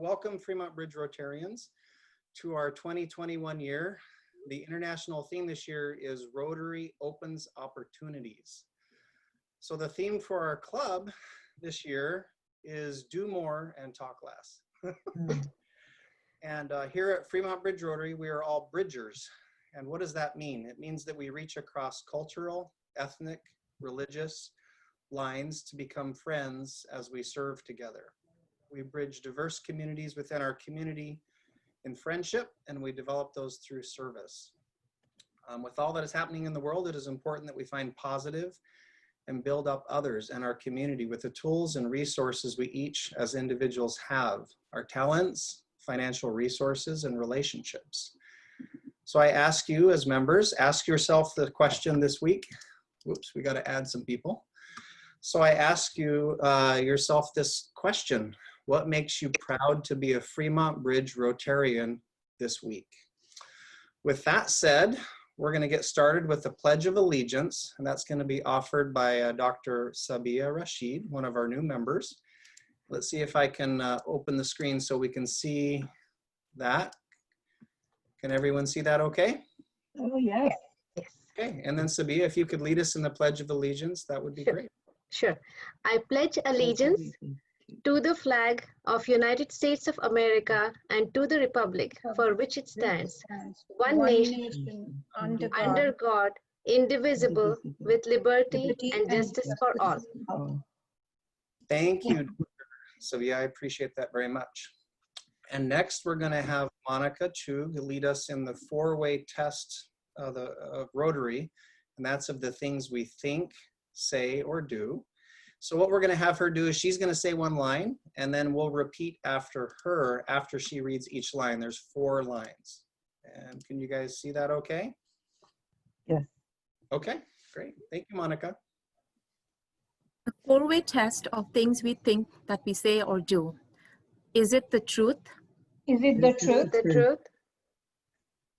welcome Fremont Bridge Rotarians to our 2021 year. The international theme this year is Rotary Opens Opportunities. So the theme for our club this year is do more and talk less. And here at Fremont Bridge Rotary, we are all bridgers. And what does that mean? It means that we reach across cultural, ethnic, religious lines to become friends as we serve together. We bridge diverse communities within our community in friendship, and we develop those through service. With all that is happening in the world, it is important that we find positive and build up others in our community with the tools and resources we each as individuals have, our talents, financial resources, and relationships. So I ask you as members, ask yourself the question this week. Whoops, we got to add some people. So I ask you yourself this question. What makes you proud to be a Fremont Bridge Rotarian this week? With that said, we're going to get started with the Pledge of Allegiance, and that's going to be offered by Dr. Sabia Rashid, one of our new members. Let's see if I can open the screen so we can see that. Can everyone see that okay? Oh, yes. Okay, and then Sabia, if you could lead us in the Pledge of Allegiance, that would be great. Sure. I pledge allegiance to the flag of United States of America and to the republic for which it stands, one nation, under God, indivisible, with liberty and justice for all. Thank you, Sabia. I appreciate that very much. And next, we're going to have Monica Chug lead us in the four-way test of Rotary, and that's of the things we think, say, or do. So what we're going to have her do is she's going to say one line, and then we'll repeat after her after she reads each line. There's 4 lines. And can you guys see that okay? Yes. Okay, great. Thank you, Monica. The four-way test of things we think that we say or do. Is it the truth? Is it the truth? The truth?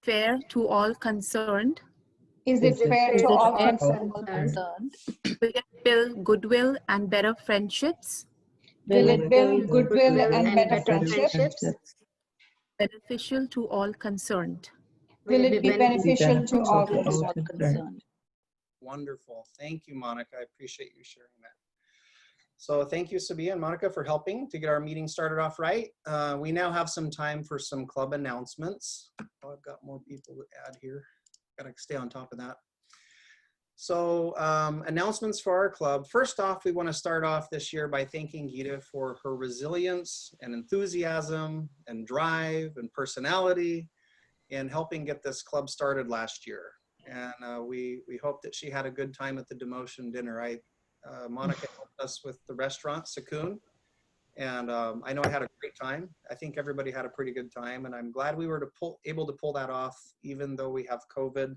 Fair to all concerned? Is it fair to all concerned? Will it build goodwill and better friendships? Will it build goodwill and better friendships? Beneficial to all concerned? Will it be beneficial to all concerned? Wonderful. Thank you, Monica. I appreciate you sharing that. So thank you, Sabia and Monica, for helping to get our meeting started off right. We now have some time for some club announcements. Oh, I've got more people to add here. Got to stay on top of that. So announcements for our club. First off, we want to start off this year by thanking Gita for her resilience and enthusiasm and drive and personality in helping get this club started last year. And we hope that she had a good time at the demotion dinner. Monica helped us with the restaurant, Sakun, and I know I had a great time. I think everybody had a pretty good time, and I'm glad we were able to pull that off, even though we have COVID.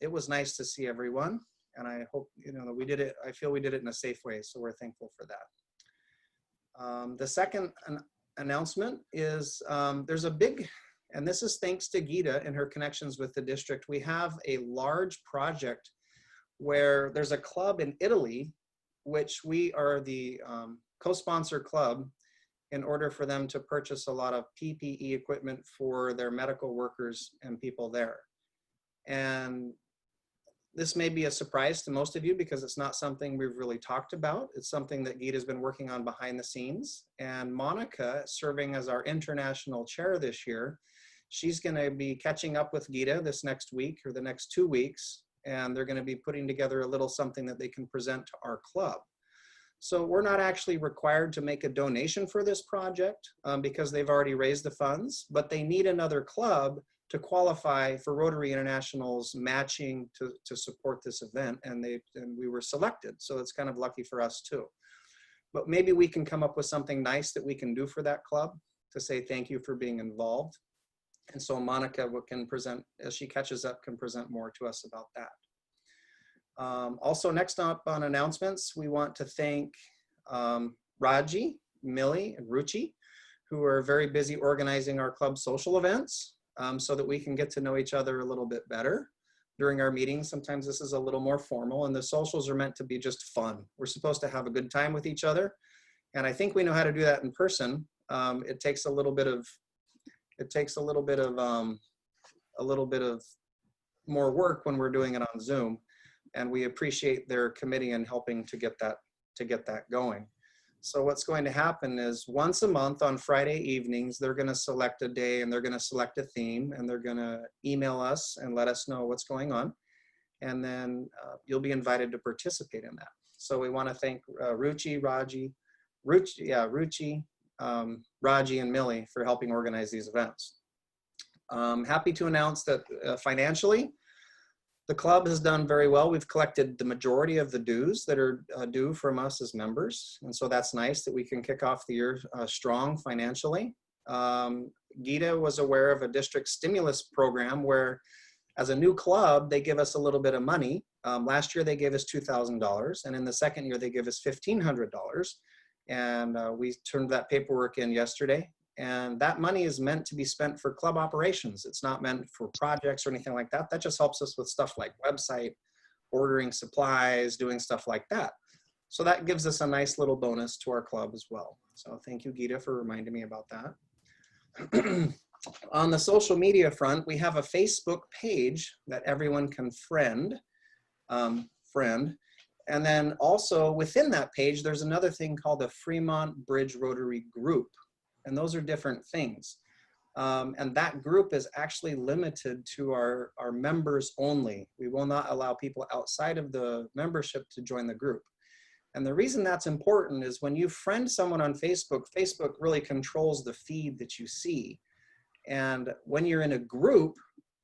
It was nice to see everyone, and I hope we did it. I feel we did it in a safe way, so we're thankful for that. The second announcement is there's a big, and this is thanks to Gita and her connections with the district. We have a large project where there's a club in Italy, which we are the co-sponsor club in order for them to purchase a lot of PPE equipment for their medical workers and people there. And this may be a surprise to most of you because it's not something we've really talked about. It's something that Gita's been working on behind the scenes. And Monica, serving as our international chair this year, she's going to be catching up with Gita this next week or the next 2 weeks. And they're going to be putting together a little something that they can present to our club. So we're not actually required to make a donation for this project because they've already raised the funds, but they need another club to qualify for Rotary International's matching to support this event, and we were selected. So it's kind of lucky for us too. But maybe we can come up with something nice that we can do for that club to say thank you for being involved. And so Monica can present, as she catches up, can present more to us about that. Also, next up on announcements, we want to thank Raji, Millie, and Ruchi, who are very busy organizing our club social events so that we can get to know each other a little bit better during our meetings. Sometimes this is a little more formal, and the socials are meant to be just fun. We're supposed to have a good time with each other, and I think we know how to do that in person. It takes a little bit of more work when we're doing it on Zoom, and we appreciate their committee in helping to get that going. So what's going to happen is once a month on Friday evenings, they're going to select a day and they're going to select a theme, and they're going to email us and let us know what's going on. And then you'll be invited to participate in that. So we want to thank Ruchi, Raji, and Millie for helping organize these events. Happy to announce that financially, the club has done very well. We've collected the majority of the dues that are due from us as members. And so that's nice that we can kick off the year strong financially. Gita was aware of a district stimulus program where, as a new club, they give us a little bit of money. Last year, they gave us $2,000. And in the second year, they give us $1,500. And we turned that paperwork in yesterday. And that money is meant to be spent for club operations. It's not meant for projects or anything like that. That just helps us with stuff like website, ordering supplies, doing stuff like that. So that gives us a nice little bonus to our club as well. So thank you, Gita, for reminding me about that. On the social media front, we have a Facebook page that everyone can friend. And then also within that page, there's another thing called the Fremont Bridge Rotary Group. And those are different things. And that group is actually limited to our members only. We will not allow people outside of the membership to join the group. And the reason that's important is when you friend someone on Facebook, Facebook really controls the feed that you see. And when you're in a group,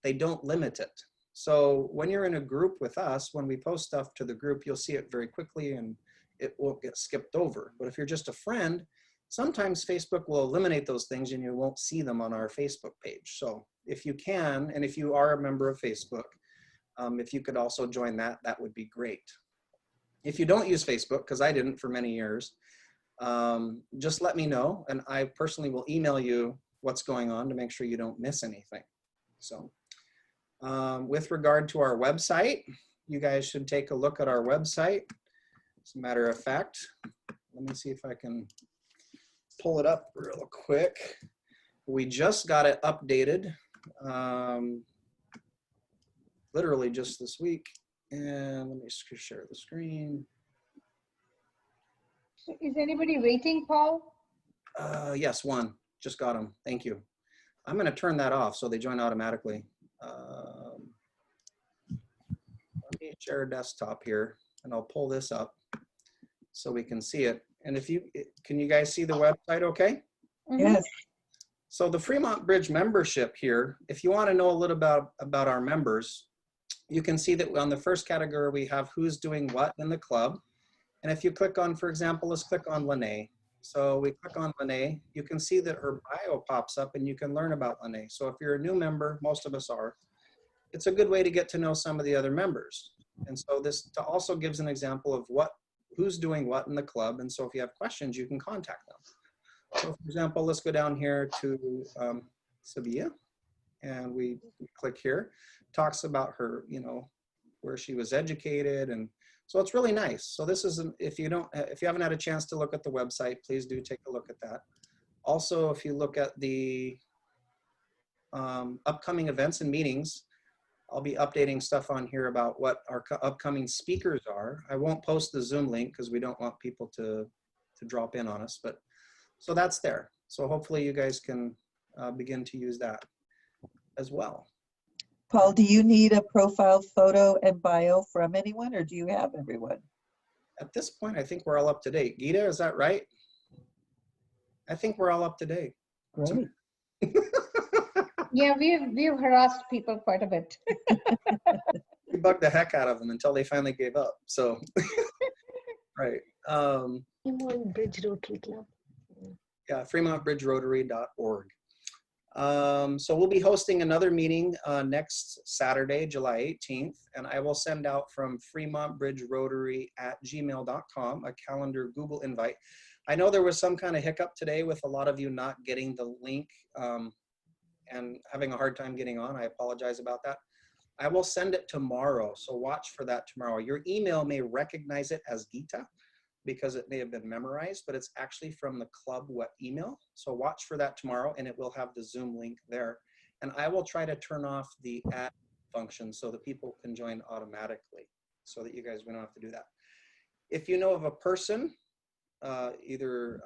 they don't limit it. So when you're in a group with us, when we post stuff to the group, you'll see it very quickly and it won't get skipped over. But if you're just a friend, sometimes Facebook will eliminate those things and you won't see them on our Facebook page. So if you can, and if you are a member of Facebook, if you could also join that, that would be great. If you don't use Facebook, because I didn't for many years, just let me know. And I personally will email you what's going on to make sure you don't miss anything. So with regard to our website, you guys should take a look at our website. As a matter of fact, let me see if I can pull it up real quick. We just got it updated, literally just this week. And let me share the screen. Is anybody waiting, Paul? Yes, one, just got them, thank you. I'm gonna turn that off so they join automatically. Let me share a desktop here and I'll pull this up so we can see it. And if you, can you guys see the website okay? Yes. So the Fremont Bridge membership here, if you want to know a little about our members, you can see that on the first category, we have who's doing what in the club. And if you click on, for example, let's click on Lene. So we click on Lene, you can see that her bio pops up and you can learn about Lene. So if you're a new member, most of us are, it's a good way to get to know some of the other members. And so this also gives an example of who's doing what in the club. And so if you have questions, you can contact them. So for example, let's go down here to Sabia and we click here. Talks about her, you know, where she was educated. And so it's really nice. So this is, if you haven't had a chance to look at the website, please do take a look at that. Also, if you look at the upcoming events and meetings, I'll be updating stuff on here about what our upcoming speakers are. I won't post the Zoom link because we don't want people to drop in on us, but so that's there. So hopefully you guys can begin to use that as well. Paul, do you need a profile photo and bio from anyone, or do you have everyone? At this point, I think we're all up to date. Gita, is that right? I think we're all up to date. Great. Yeah, we've harassed people quite a bit. We bugged the heck out of them until they finally gave up. So, right. Fremont Bridge Rotary Club. Yeah, FremontBridgeRotary.org. So we'll be hosting another meeting next Saturday, July 18th, and I will send out from FremontBridgeRotary@gmail.com a calendar Google invite. I know there was some kind of hiccup today with a lot of you not getting the link and having a hard time getting on. I apologize about that. I will send it tomorrow, so watch for that tomorrow. Your email may recognize it as Gita, because it may have been memorized, but it's actually from the club email. So watch for that tomorrow, and it will have the Zoom link there. And I will try to turn off the add function so that people can join automatically, so that you guys don't have to do that. If you know of a person, either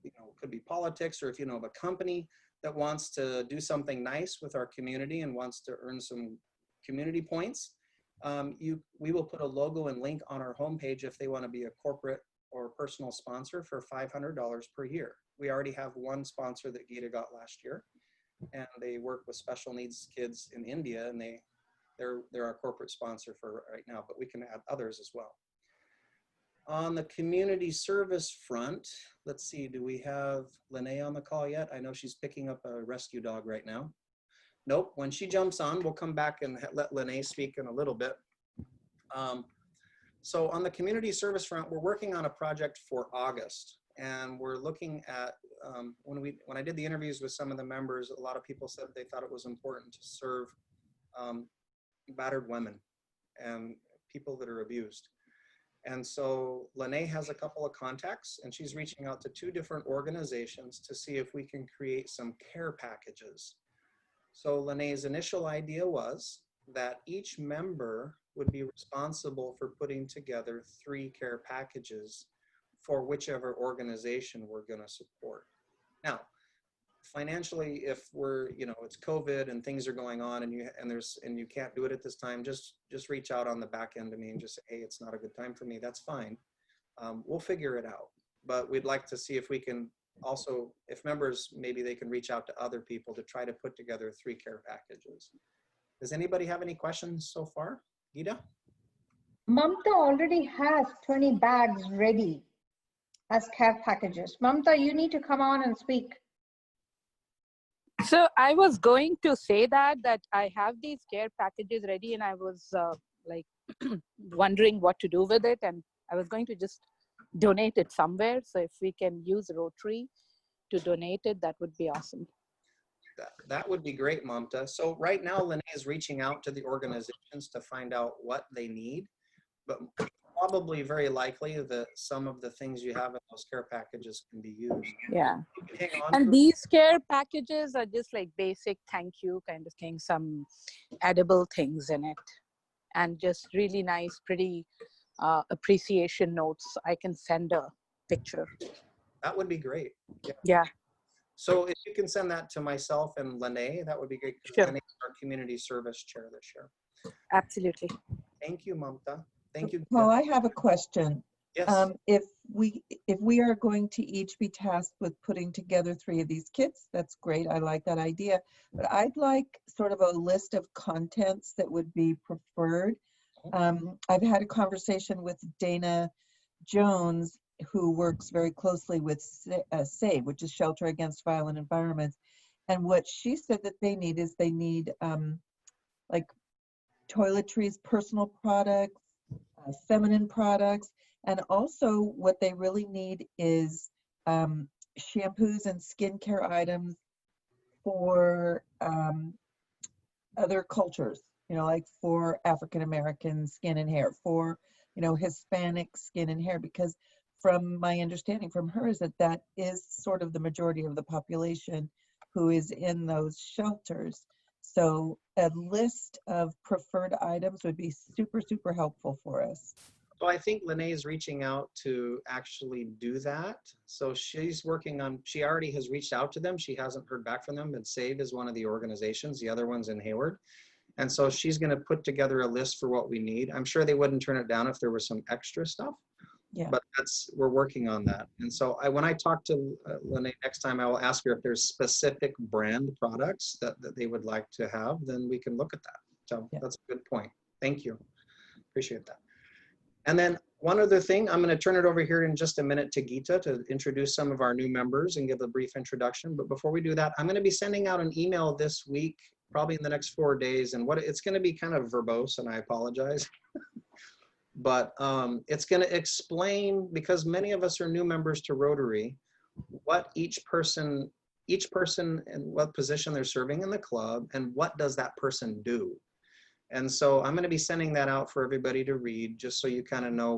you know, it could be politics, or if you know of a company that wants to do something nice with our community and wants to earn some community points, we will put a logo and link on our homepage if they want to be a corporate or personal sponsor for $500 per year. We already have one sponsor that Gita got last year, and they work with special needs kids in India, and they're our corporate sponsor for right now, but we can add others as well. On the community service front, let's see, do we have Lene on the call yet? I know she's picking up a rescue dog right now. Nope, when she jumps on, we'll come back and let Lene speak in a little bit. So on the community service front, we're working on a project for August, and we're looking at, when I did the interviews with some of the members, a lot of people said they thought it was important to serve battered women and people that are abused. And so Lene has a couple of contacts, and she's reaching out to 2 different organizations to see if we can create some care packages. So Lene's initial idea was that each member would be responsible for putting together 3 care packages for whichever organization we're going to support. Now, financially, if we're, you know, it's COVID and things are going on, and you can't do it at this time, just reach out on the back end to me and just say, hey, it's not a good time for me. That's fine. We'll figure it out. But we'd like to see if we can also, if members, maybe they can reach out to other people to try to put together 3 care packages. Does anybody have any questions so far? Gita? Mamta already has 20 bags ready as care packages. Mamta, you need to come on and speak. So I was going to say that I have these care packages ready, and I was like wondering what to do with it, and I was going to just donate it somewhere. So if we can use Rotary to donate it, that would be awesome. That would be great, Mamta. So right now, Lene is reaching out to the organizations to find out what they need, but probably very likely that some of the things you have in those care packages can be used. Yeah. Hang on And to- these care packages are just like basic thank you kind of thing, some edible things in it, and just really nice, pretty appreciation notes. I can send a picture. That would be great. Yeah. So if you can send that to myself and Lene, that would be great. Sure. Lene is our community service chair this year. Absolutely. Thank you, Mamta. Thank you. Paul, I have a question. Yes. If we are going to each be tasked with putting together 3 of these kits, that's great. I like that idea. But I'd like sort of a list of contents that would be preferred. I've had a conversation with Dana Jones, who works very closely with SAVE, which is Shelter Against Violent Environments. And what she said that they need is like toiletries, personal products, feminine products, and also what they really need is shampoos and skincare items for other cultures, you know, like for African American skin and hair, for, you know, Hispanic skin and hair, because from my understanding from her is that is sort of the majority of the population who is in those shelters. So a list of preferred items would be super, super helpful for us. So I think Lene is reaching out to actually do that. So she's working on, she already has reached out to them. She hasn't heard back from them, but SAVE is one of the organizations. The other one's in Hayward. And so she's going to put together a list for what we need. I'm sure they wouldn't turn it down if there was some extra stuff. Yeah. But we're working on that. And so when I talk to Lene next time, I will ask her if there's specific brand products that they would like to have, then we can look at that. So yeah. That's a good point. Thank you. Appreciate that. And then one other thing, I'm going to turn it over here in just a minute to Gita to introduce some of our new members and give a brief introduction. But before we do that, I'm going to be sending out an email this week, probably in the next 4 days. And it's going to be kind of verbose, and I apologize. But it's going to explain, because many of us are new members to Rotary, what each person and what position they're serving in the club, and what does that person do. And so I'm going to be sending that out for everybody to read, just so you kind of know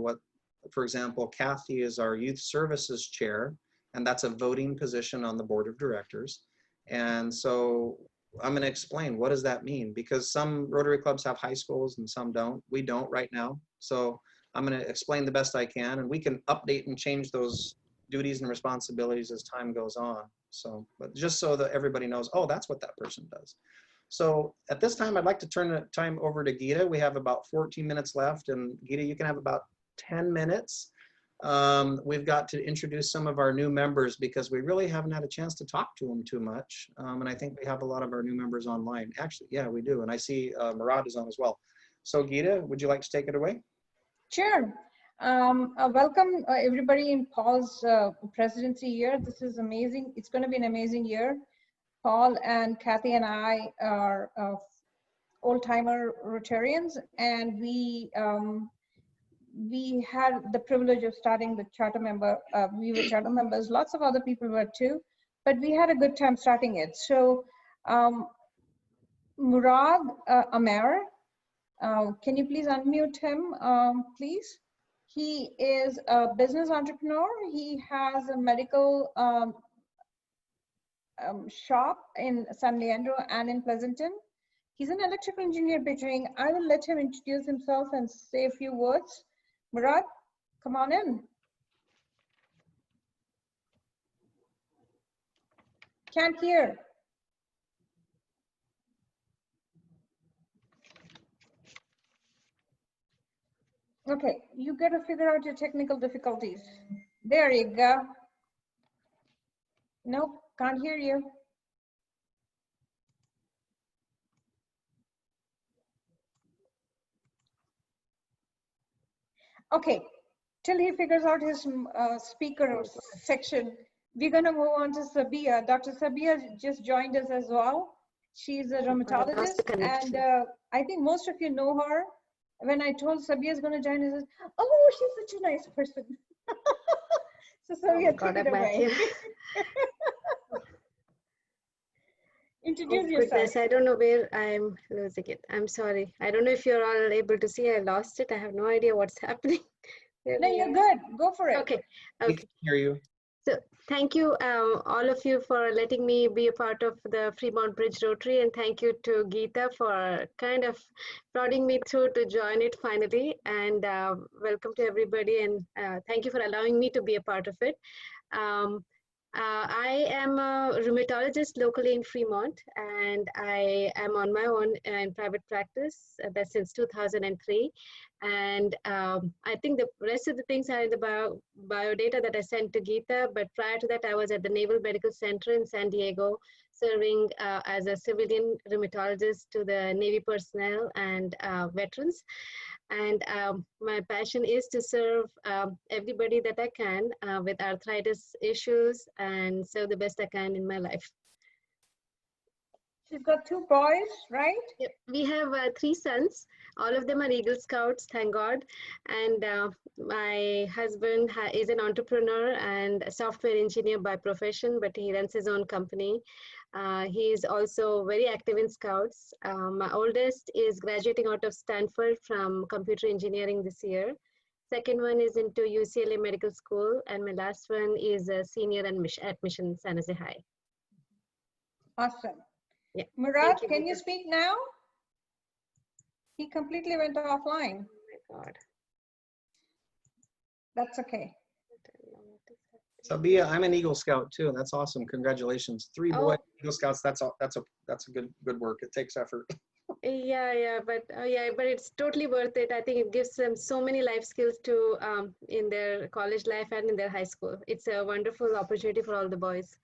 For example, Kathy is our youth services chair, and that's a voting position on the board of directors. And so I'm going to explain, what does that mean? Because some Rotary clubs have high schools and some don't. We don't right now. So I'm going to explain the best I can, and we can update and change those duties and responsibilities as time goes on. So, but just so that everybody knows, oh, that's what that person does. So at this time, I'd like to turn the time over to Geeta. We have about 14 minutes left, and Geeta, you can have about 10 minutes. We've got to introduce some of our new members because we really haven't had a chance to talk to them too much. And I think we have a lot of our new members online. Actually, yeah, we do. And I see Murad is on as well. So Geeta, would you like to take it away? Sure. Welcome everybody in Paul's presidency year. This is amazing. It's going to be an amazing year. Paul and Kathy and I are old-timer Rotarians, and we had the privilege of starting the charter member. We were charter members. Lots of other people were too, but we had a good time starting it. So Murad Amer, can you please unmute him, please? He is a business entrepreneur. He has a medical shop in San Leandro and in Pleasanton. He's an electrical engineer by training. I will let him introduce himself and say a few words. Murad, come on in. Can't hear. Okay, you got to figure out your technical difficulties. There you go. Nope, can't hear you. Okay, till he figures out his speaker section, we're gonna move on to Sabia. Dr. Sabia just joined us as well. She's a rheumatologist, and I think most of you know her. When I told Sabia is gonna join us, oh, she's such a nice person. So Sabia, take it away. Introduce yourself. Goodness, I don't know where I'm losing it. I'm sorry. I don't know if you're all able to see. I lost it. I have no idea what's happening. No, you're good. Go for it. Okay. We can hear you. So thank you, all of you, for letting me be a part of the Fremont Bridge Rotary, and thank you to Geeta for kind of prodding me through to join it finally. And welcome to everybody, and thank you for allowing me to be a part of it. I am a rheumatologist locally in Fremont, and I am on my own in private practice that's since 2003. And I think the rest of the things are in the bio data that I sent to Geeta, but prior to that, I was at the Naval Medical Center in San Diego, serving as a civilian rheumatologist to the Navy personnel and veterans. And my passion is to serve everybody that I can with arthritis issues and serve the best I can in my life. She's got 2 boys, right? Yep. We have 3 sons. All of them are Eagle Scouts, thank God. And my husband is an entrepreneur and a software engineer by profession, but he runs his own company. He is also very active in Scouts. My oldest is graduating out of Stanford from computer engineering this year. Second one is into UCLA Medical School. And my last one is a senior at Mission San Jose High. Awesome. Yeah. Murad, can you speak now? He completely went offline. Oh my God. That's okay. Sabia, I'm an Eagle Scout too. That's awesome. Congratulations. 3 boy Eagle Scouts. That's a good work. It takes effort. Yeah, but it's totally worth it. I think it gives them so many life skills to in their college life and in their high school. It's a wonderful opportunity for all the boys.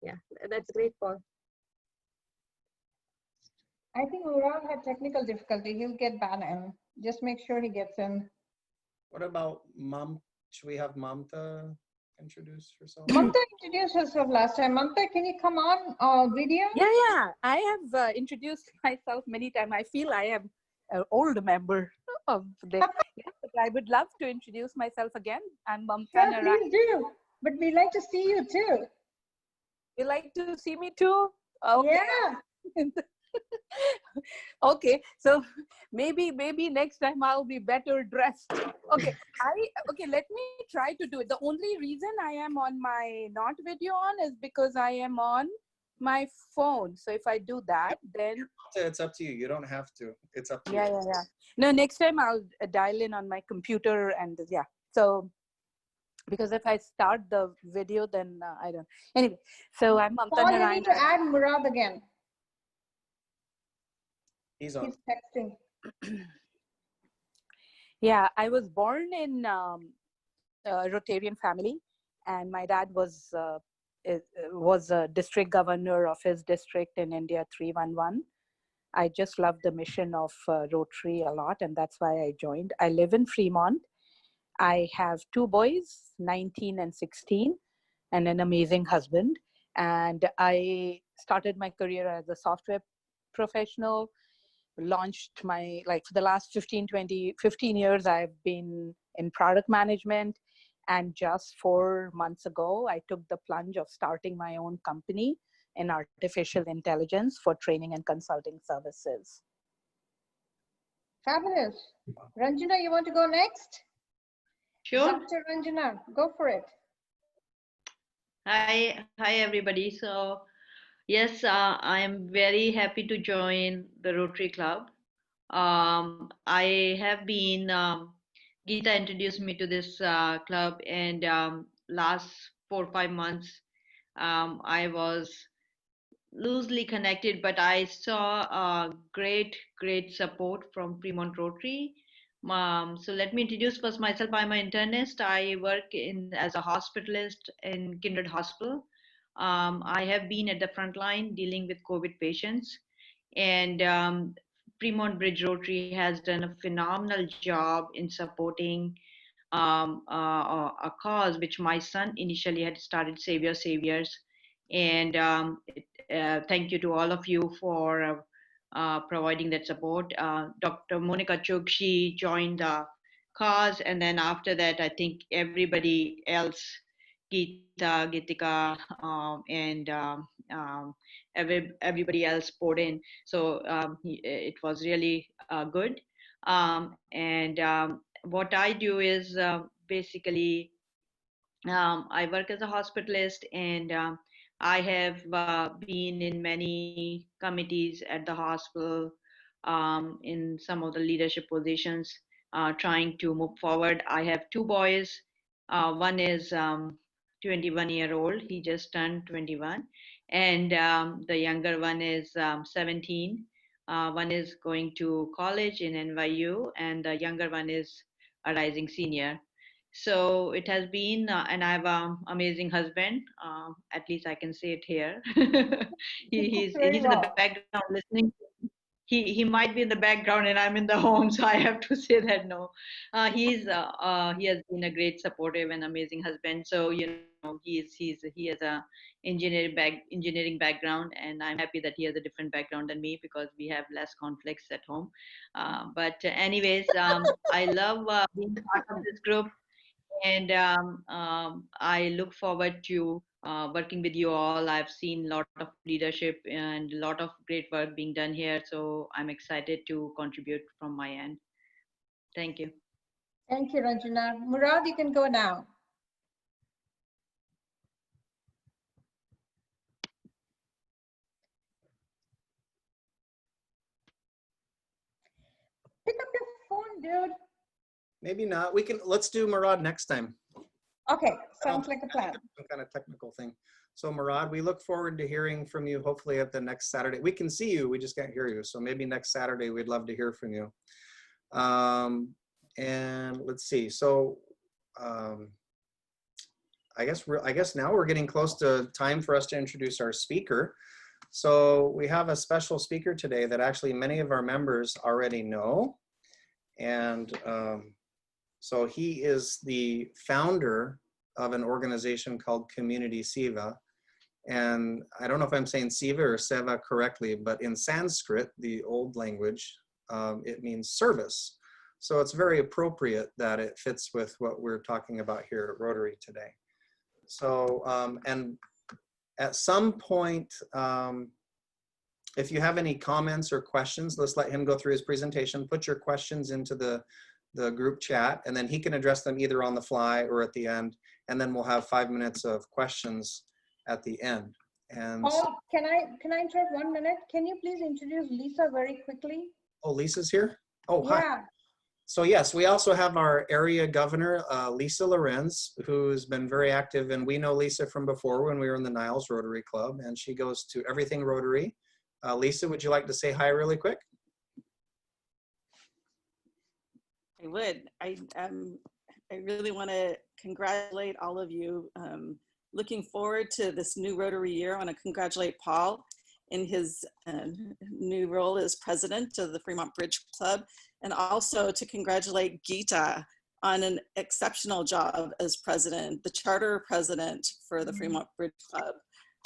Yeah, that's great, Paul. I think Murad had technical difficulty. He'll get back in. Just make sure he gets in. What about Mom? Should we have Mamta introduce herself? Mamta introduced herself last time. Mamta, can you come on video? Yeah. I have introduced myself many times. I feel I am an old member of the. But I would love to introduce myself again. I'm Mamta. Yeah, please do. But we'd like to see you too. You like to see me too? Okay. Yeah. Okay, so maybe next time I'll be better dressed. Okay, let me try to do it. The only reason I am on my not video on is because I am on my phone. So if I do that, then It's up to you. You don't have to. It's up to you. yeah. No, next time I'll dial in on my computer and yeah. So because if I start the video, then I don't. Anyway, so I'm Mamta Paul, you Narayan. need to add Murad again. He's on. He's texting. Yeah, I was born in a Rotarian family, and my dad was a district governor of his district in India 311. I just love the mission of Rotary a lot, and that's why I joined. I live in Fremont. I have two boys, 19 and 16, and an amazing husband. And I started my career as a software professional, launched my, like for the last 15 years, I've been in product management. And just 4 months ago, I took the plunge of starting my own company in artificial intelligence for training and consulting services. Fabulous. Ranjana, you want to go next? Sure. Dr. Ranjana, go for it. Hi everybody. So yes, I am very happy to join the Rotary Club. I have been Geeta introduced me to this club, and last 4 or 5 months I was loosely connected, but I saw great support from Fremont Rotary. So let me introduce first myself. I'm an internist. I work as a hospitalist in Kindred Hospital. I have been at the front line dealing with COVID patients, and Fremont Bridge Rotary has done a phenomenal job in supporting a cause which my son initially had started, Saviors. And thank you to all of you for providing that support. Dr. Monica Chuk, she joined the cause, and then after that, I think everybody else, Geeta, Gitika, and everybody else poured in. So it was really good. And what I do is basically I work as a hospitalist, and I have been in many committees at the hospital, in some of the leadership positions, trying to move forward. I have two boys. One is 21-year-old. He just turned 21. And the younger one is 17. One is going to college in NYU, and the younger one is a rising senior. So it has been, and I have an amazing husband. At least I can say it here. He's Very in the well. background listening. He might be in the background, and I'm in the home, so I have to say that no. He has been a great supportive and amazing husband. So he has a engineering background, and I'm happy that he has a different background than me because we have less conflicts at home. But anyways, I love being part of this group, and I look forward to working with you all. I've seen a lot of leadership and a lot of great work being done here, so I'm excited to contribute from my end. Thank you. Thank you, Ranjana. Murad, you can go now. Pick up your phone, dude. Maybe not. Let's do Murad next time. Okay, sounds like a plan. Some kind of technical thing. So Murad, we look forward to hearing from you hopefully at the next Saturday. We can see you, we just can't hear you. So maybe next Saturday, we'd love to hear from you. And let's see. So I guess now we're getting close to time for us to introduce our speaker. So we have a special speaker today that actually many of our members already know. And so he is the founder of an organization called Community Seva. And I don't know if I'm saying Siva or Seva correctly, but in Sanskrit, the old language, it means service. So it's very appropriate that it fits with what we're talking about here at Rotary today. So, and at some point, If you have any comments or questions, let's let him go through his presentation. Put your questions into the group chat, and then he can address them either on the fly or at the end. And then we'll have 5 minutes of questions at the end. And Paul, can I interrupt 1 minute? Can you please introduce Lisa very quickly? oh, Lisa's here? Oh, hi. Yeah. So yes, we also have our area governor, Lisa Lorenz, who's been very active, and we know Lisa from before when we were in the Niles Rotary Club, and she goes to everything Rotary. Lisa, would you like to say hi really quick? I would. I really want to congratulate all of you. Looking forward to this new Rotary year. I want to congratulate Paul in his new role as president of the Fremont Bridge Club, and also to congratulate Geeta on an exceptional job as president, the charter president for the Fremont Bridge Club.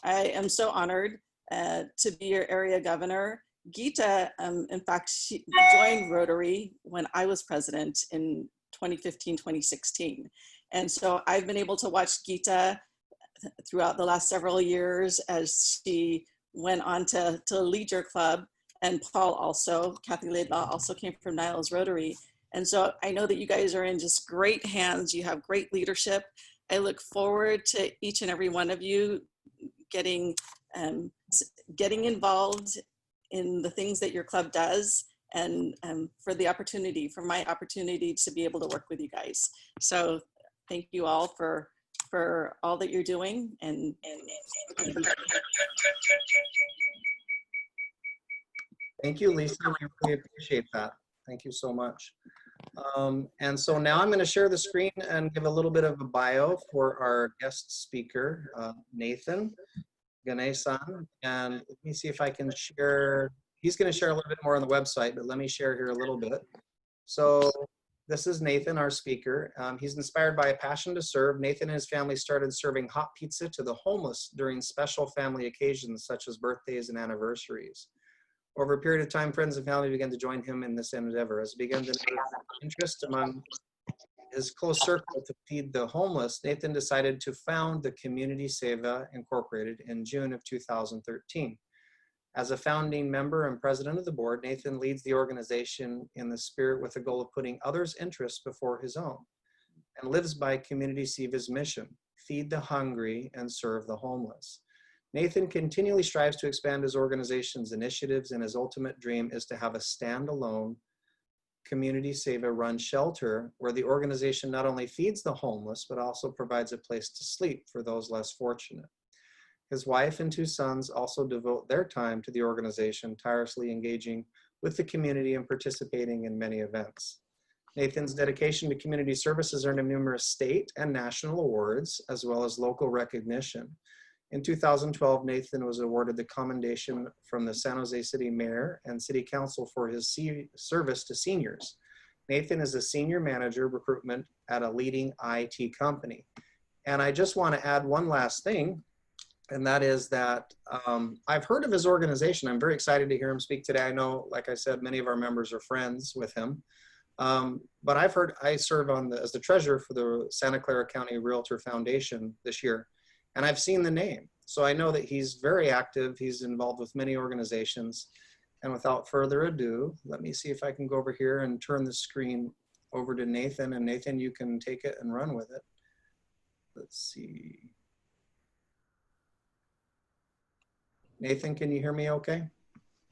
I am so honored to be your area governor. Geeta, in fact, she joined Rotary when I was president in 2015, 2016. And so I've been able to watch Geeta throughout the last several years as she went on to lead your club. And Paul also, Kathy Laidlaw also came from Niles Rotary. And so I know that you guys are in just great hands. You have great leadership. I look forward to each and every one of you getting involved in the things that your club does, and for my opportunity to be able to work with you guys. So thank you all for all that you're doing. And Thank you, Lisa. We really appreciate that. Thank you so much. And so now I'm going to share the screen and give a little bit of a bio for our guest speaker, Nathan Ganeshan. And let me see if I can share. He's going to share a little bit more on the website, but let me share here a little bit. So this is Nathan, our speaker. He's inspired by a passion to serve. Nathan and his family started serving hot pizza to the homeless during special family occasions such as birthdays and anniversaries. Over a period of time, friends and family began to join him in this endeavor. As he began to notice interest among his close circle to feed the homeless, Nathan decided to found the Community Seva Incorporated in June of 2013. As a founding member and president of the board, Nathan leads the organization in the spirit with the goal of putting others' interests before his own, and lives by Community Seva's mission: feed the hungry and serve the homeless. Nathan continually strives to expand his organization's initiatives, and his ultimate dream is to have a standalone Community Seva run shelter where the organization not only feeds the homeless, but also provides a place to sleep for those less fortunate. His wife and 2 sons also devote their time to the organization, tirelessly engaging with the community and participating in many events. Nathan's dedication to community services earned him numerous state and national awards, as well as local recognition. In 2012, Nathan was awarded the commendation from the San Jose City Mayor and City Council for his service to seniors. Nathan is a senior manager recruitment at a leading IT company. And I just want to add one last thing, and that is that I've heard of his organization. I'm very excited to hear him speak today. I know, like I said, many of our members are friends with him. But I've heard, I serve as the treasurer for the Santa Clara County Realtor Foundation this year. And I've seen the name. So I know that he's very active. He's involved with many organizations. And without further ado, let me see if I can go over here and turn the screen over to Nathan. And Nathan, you can take it and run with it. Let's see. Nathan, can you hear me okay?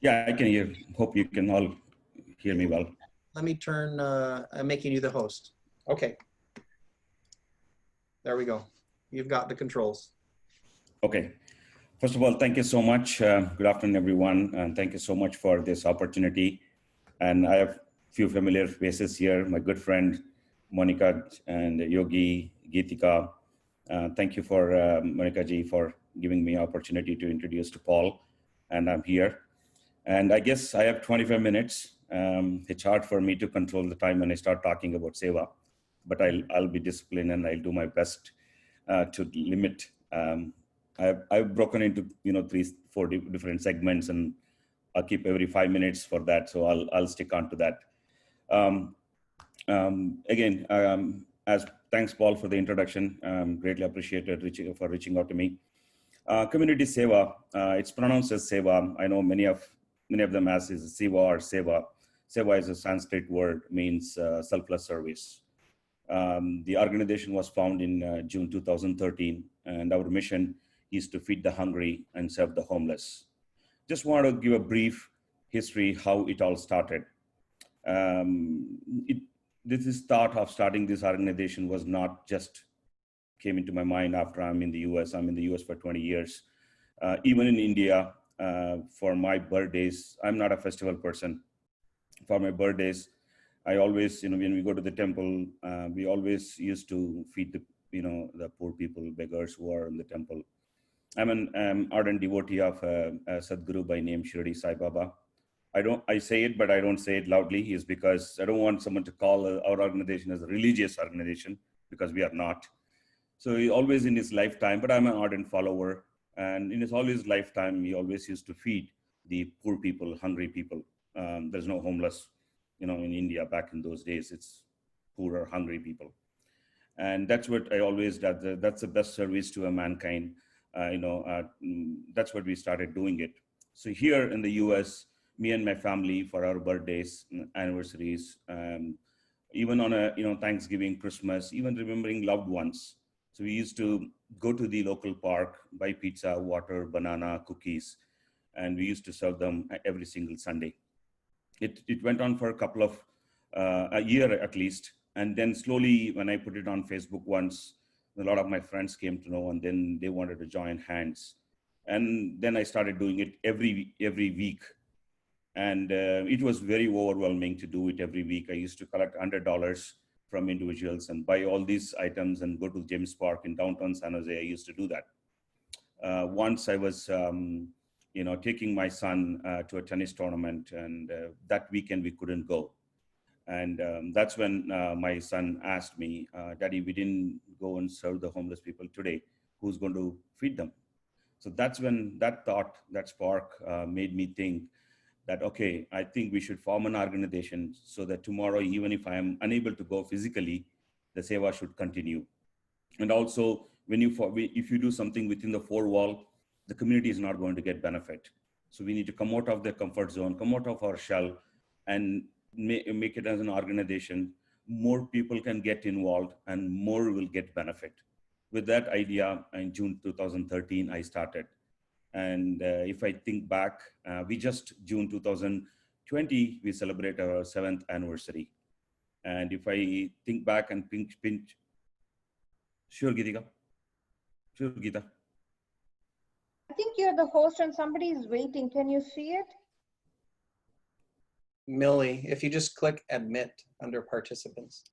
Yeah, I can hear. Hope you can all hear me well. Let me turn, I'm making you the host. Okay. There we go. You've got the controls. Okay. First of all, thank you so much. Good afternoon, everyone. And thank you so much for this opportunity. And I have a few familiar faces here. My good friend, Monica and Yogi, Geetika. Thank you for Monica ji for giving me opportunity to introduce to Paul. And I'm here. And I guess I have 25 minutes. It's hard for me to control the time when I start talking about Seva, but I'll be disciplined and I'll do my best to limit. I've broken into 3-4 different segments, and I'll keep every 5 minutes for that. So I'll stick on to that. As thanks Paul for the introduction. Greatly appreciated for reaching out to me. Community seva, it's pronounced as seva. I know many of them as is seva or seva. Seva is a Sanskrit word, means selfless service. The organization was founded in June 2013, and our mission is to feed the hungry and serve the homeless. Just want to give a brief history how it all started. This thought of starting this organization was not just came into my mind after I'm in the US. I'm in the US for 20 years. Even in India, for my birthdays, I'm not a festival person. For my birthdays, I always, when we go to the temple, we always used to feed the poor people, beggars who are in the temple. I'm an ardent devotee of a Sadguru by name Shirdi Sai Baba. I say it, but I don't say it loudly, is because I don't want someone to call our organization as a religious organization, because we are not. So he always in his lifetime, but I'm an ardent follower, and in his always lifetime, he always used to feed the poor people, hungry people. There's no homeless, in India back in those days. It's poor or hungry people. And that's what I always, that's the best service to a mankind. That's what we started doing it. So here in the US, me and my family, for our birthdays, anniversaries, even on a Thanksgiving, Christmas, even remembering loved ones. So we used to go to the local park, buy pizza, water, banana, cookies, and we used to serve them every single Sunday. It went on for a year at least. And then slowly, when I put it on Facebook once, a lot of my friends came to know, and then they wanted to join hands. And then I started doing it every week. And it was very overwhelming to do it every week. I used to collect $100 from individuals and buy all these items and go to James Park in downtown San Jose. I used to do that. Once I was, taking my son to a tennis tournament, and that weekend we couldn't go. And that's when my son asked me, Daddy, we didn't go and serve the homeless people today. Who's going to feed them? So that's when that thought, that spark made me think that, okay, I think we should form an organization so that tomorrow, even if I am unable to go physically, the seva should continue. And also, if you do something within the four wall, the community is not going to get benefit. So we need to come out of the comfort zone, come out of our shell, and make it as an organization. More people can get involved and more will get benefit. With that idea, in June 2013, I started. And if I think back, June 2020, we celebrate our 7th anniversary. And if I think back and pinch, sure, Geetika. Sure, Geeta. I think you're the host and somebody is waiting. Can you see it? Millie, if you just click admit under participants.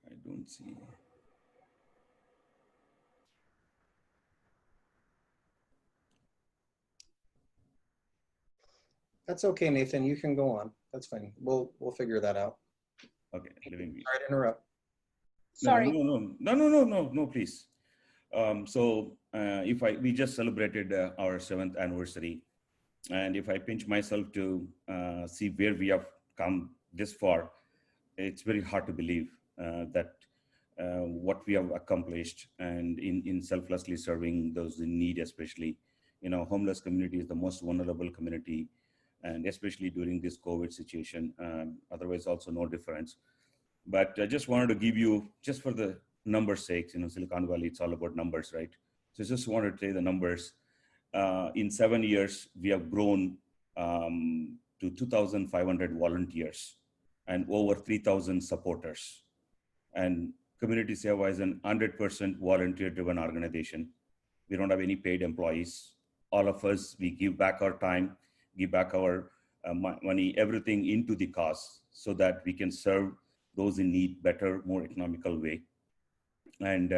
I don't see. That's okay, Nathan. You can go on. That's fine. We'll figure that out. Okay. Sorry to interrupt. Sorry. No, please. We just celebrated our 7th anniversary, and if I pinch myself to see where we have come this far, it's very hard to believe that what we have accomplished, and in selflessly serving those in need, especially, homeless community is the most vulnerable community, and especially during this COVID situation, otherwise also no difference. But I just wanted to give you, just for the numbers' sake, Silicon Valley, it's all about numbers, right? So I just wanted to say the numbers. In 7 years, we have grown to 2,500 volunteers and over 3,000 supporters. And Community Seva is an 100% volunteer-driven organization. We don't have any paid employees. All of us, we give back our time, give back our money, everything into the cause, so that we can serve those in need better, more economical way. And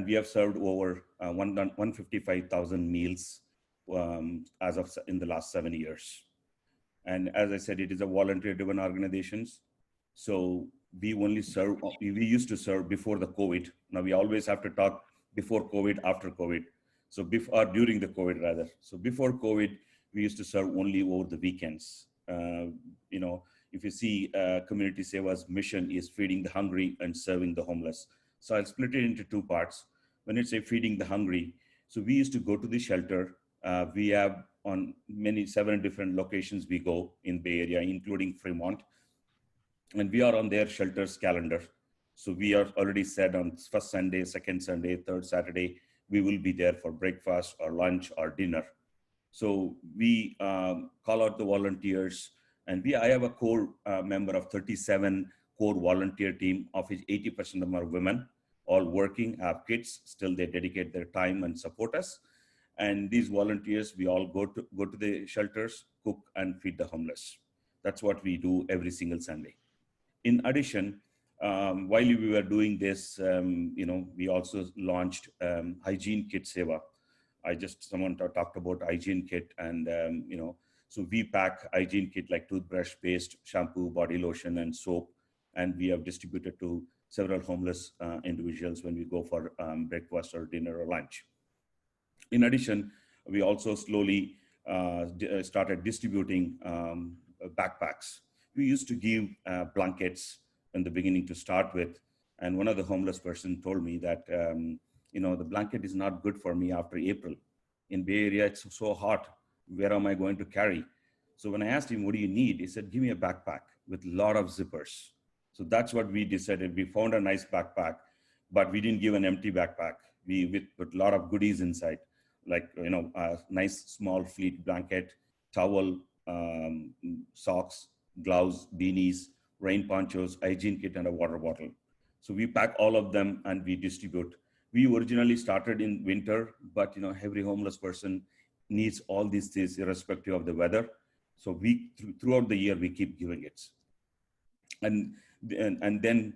we have served over 155,000 meals as of in the last 7 years. And as I said, it is a volunteer-driven organization. So we used to serve before the COVID. Now we always have to talk before COVID, after COVID. So during the COVID rather. So before COVID, we used to serve only over the weekends. if you see Community Seva's mission is feeding the hungry and serving the homeless. So I'll split it into two parts. When it's a feeding the hungry, so we used to go to the shelter. We have on seven different locations we go in Bay Area, including Fremont. And we are on their shelters calendar. So we are already said on first Sunday, second Sunday, third Saturday, we will be there for breakfast or lunch or dinner. So we call out the volunteers, and I have a core member of 37 core volunteer team, of which 80% of them are women, all working, have kids, still they dedicate their time and support us. And these volunteers, we all go to the shelters, cook and feed the homeless. That's what we do every single Sunday. In addition, while we were doing this, we also launched Hygiene Kit Seva. Someone talked about hygiene kit, and so we pack hygiene kit like toothbrush, paste, shampoo, body lotion, and soap, and we have distributed to several homeless individuals when we go for breakfast or dinner or lunch. In addition, we also slowly started distributing backpacks. We used to give blankets in the beginning to start with, and one of the homeless person told me that the blanket is not good for me after April. In Bay Area, it's so hot. Where am I going to carry? So when I asked him, what do you need? He said, give me a backpack with a lot of zippers. So that's what we decided. We found a nice backpack, but we didn't give an empty backpack. We put a lot of goodies inside, like, a nice small fleet blanket, towel, socks, gloves, beanies, rain ponchos, hygiene kit, and a water bottle. So we pack all of them and we distribute. We originally started in winter, but every homeless person needs all these things irrespective of the weather. So throughout the year, we keep giving it. And then,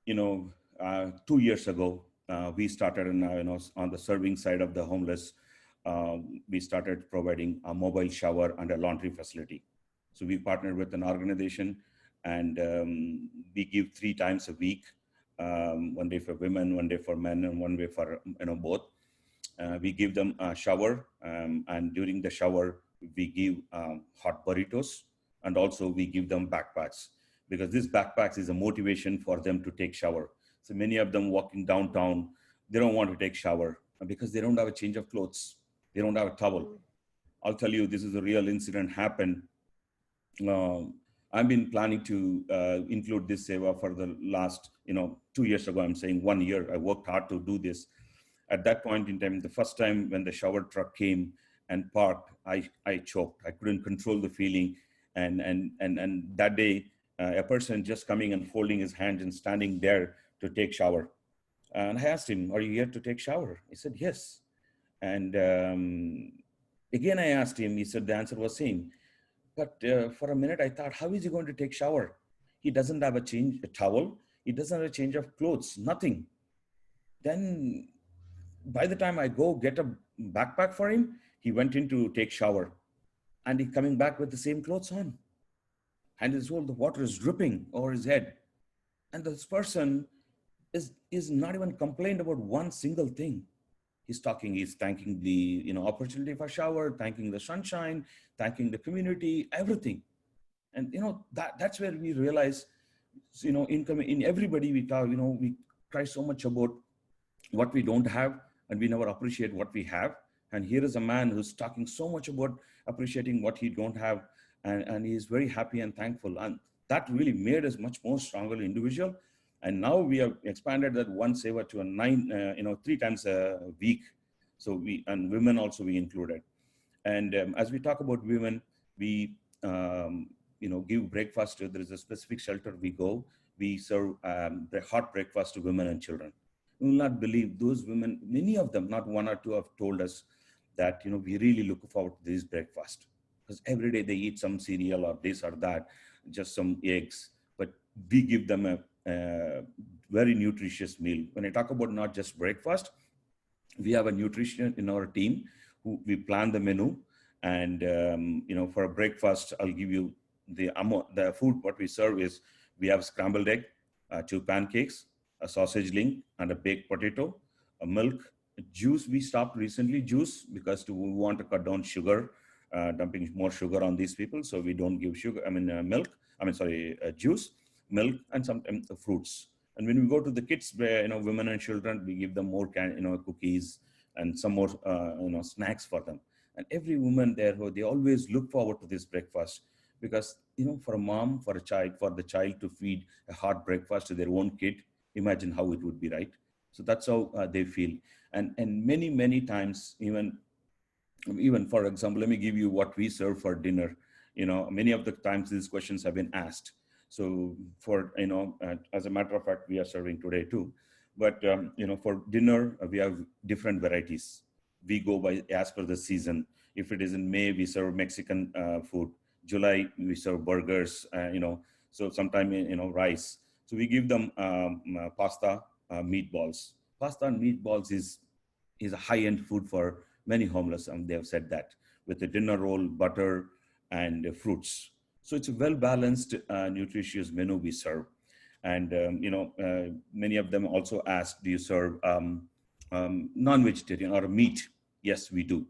2 years ago, we started on the serving side of the homeless. We started providing a mobile shower and a laundry facility. So we partnered with an organization, and we give 3 times a week. One day for women, one day for men, and one day for both. We give them a shower, and during the shower, we give hot burritos, and also we give them backpacks, because this backpacks is a motivation for them to take shower. So many of them walking downtown, they don't want to take shower because they don't have a change of clothes. They don't have a towel. I'll tell you, this is a real incident happened. I've been planning to include this seva for the last, 2 years ago. I'm saying 1 year. I worked hard to do this. At that point in time, the first time when the shower truck came and parked, I choked. I couldn't control the feeling. And that day, a person just coming and folding his hands and standing there to take shower. And I asked him, are you here to take shower? He said, yes. And again, I asked him, he said, the answer was same. But for a minute, I thought, how is he going to take shower? He doesn't have a towel. He doesn't have a change of clothes, nothing. Then by the time I go get a backpack for him, he went in to take shower, and he's coming back with the same clothes on. And the water is dripping over his head. And this person is not even complained about one single thing. He's thanking the opportunity for shower, thanking the sunshine, thanking the community, everything. And that's where we realize, in everybody we talk, we cry so much about what we don't have, and we never appreciate what we have. And here is a man who's talking so much about appreciating what he don't have, and he is very happy and thankful. And that really made us much more stronger individual. And now we have expanded that one seva to a 3 times a week. So and women also we included. And as we talk about women, we give breakfast. There is a specific shelter we go. We serve hot breakfast to women and children. You will not believe those women, many of them, not 1 or 2, have told us that, we really look forward to this breakfast, because every day they eat some cereal or this or that, just some eggs, but we give them a very nutritious meal. When I talk about not just breakfast, we have a nutritionist in our team who we plan the menu. And, for a breakfast, I'll give you the food. What we serve is, we have scrambled egg, 2 pancakes, a sausage link, and a baked potato, a milk, a juice. We stopped recently juice because we want to cut down sugar dumping more sugar on these people. So we don't give sugar, milk, juice, milk, and sometimes fruits. And when we go to the kids, women and children, we give them more cookies and some more, snacks for them. And every woman there, they always look forward to this breakfast because, for a mom, for the child to feed a hot breakfast to their own kid, imagine how it would be, right? So that's how they feel. And many, many times, even for example, let me give you what we serve for dinner. Many of the times these questions have been asked. So for, as a matter of fact, we are serving today too. But, for dinner, we have different varieties. We go by as per the season. If it is in May, we serve Mexican food. July, we serve burgers, so sometime, rice. So we give them pasta, meatballs. Pasta and meatballs is a high-end food for many homeless, and they have said that, with the dinner roll, butter, and fruits. So it's a well-balanced, nutritious menu we serve. And, many of them also ask, do you serve non-vegetarian or meat? Yes, we do.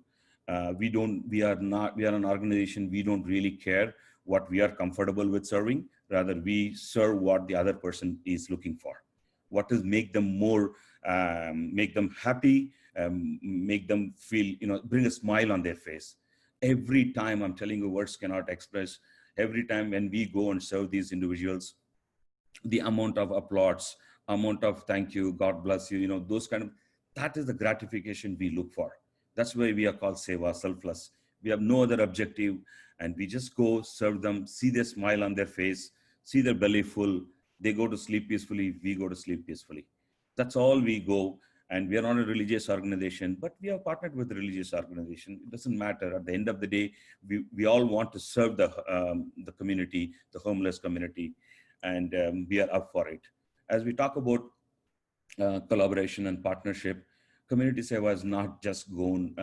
We are an organization, we don't really care what we are comfortable with serving. Rather, we serve what the other person is looking for. What does make them more, make them happy, make them feel, bring a smile on their face. Every time, I'm telling you, words cannot express. Every time when we go and serve these individuals, the amount of applause, amount of thank you, God bless you, those kind of, that is the gratification we look for. That's why we are called Seva, selfless. We have no other objective, and we just go serve them, see their smile on their face, see their belly full. They go to sleep peacefully, we go to sleep peacefully. That's all we go. And we are not a religious organization, but we are partnered with a religious organization. It doesn't matter. At the end of the day, we all want to serve the community, the homeless community, and we are up for it. As we talk about collaboration and partnership, community Seva has not just grown.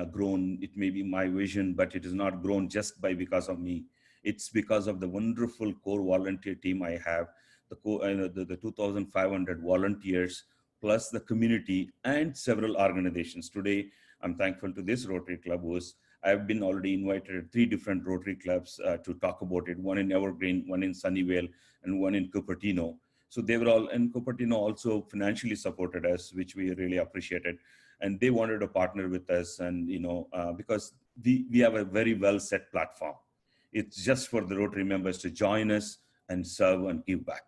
It may be my vision, but it is not grown just because of me. It's because of the wonderful core volunteer team I have, the 2,500 volunteers, plus the community and several organizations. Today, I'm thankful to this Rotary Club. I've been already invited to 3 different Rotary Clubs to talk about it, one in Evergreen, one in Sunnyvale, and one in Cupertino. So they were all, and Cupertino also financially supported us, which we really appreciated. And they wanted to partner with us, and because we have a very well set platform. It's just for the Rotary members to join us and serve and give back.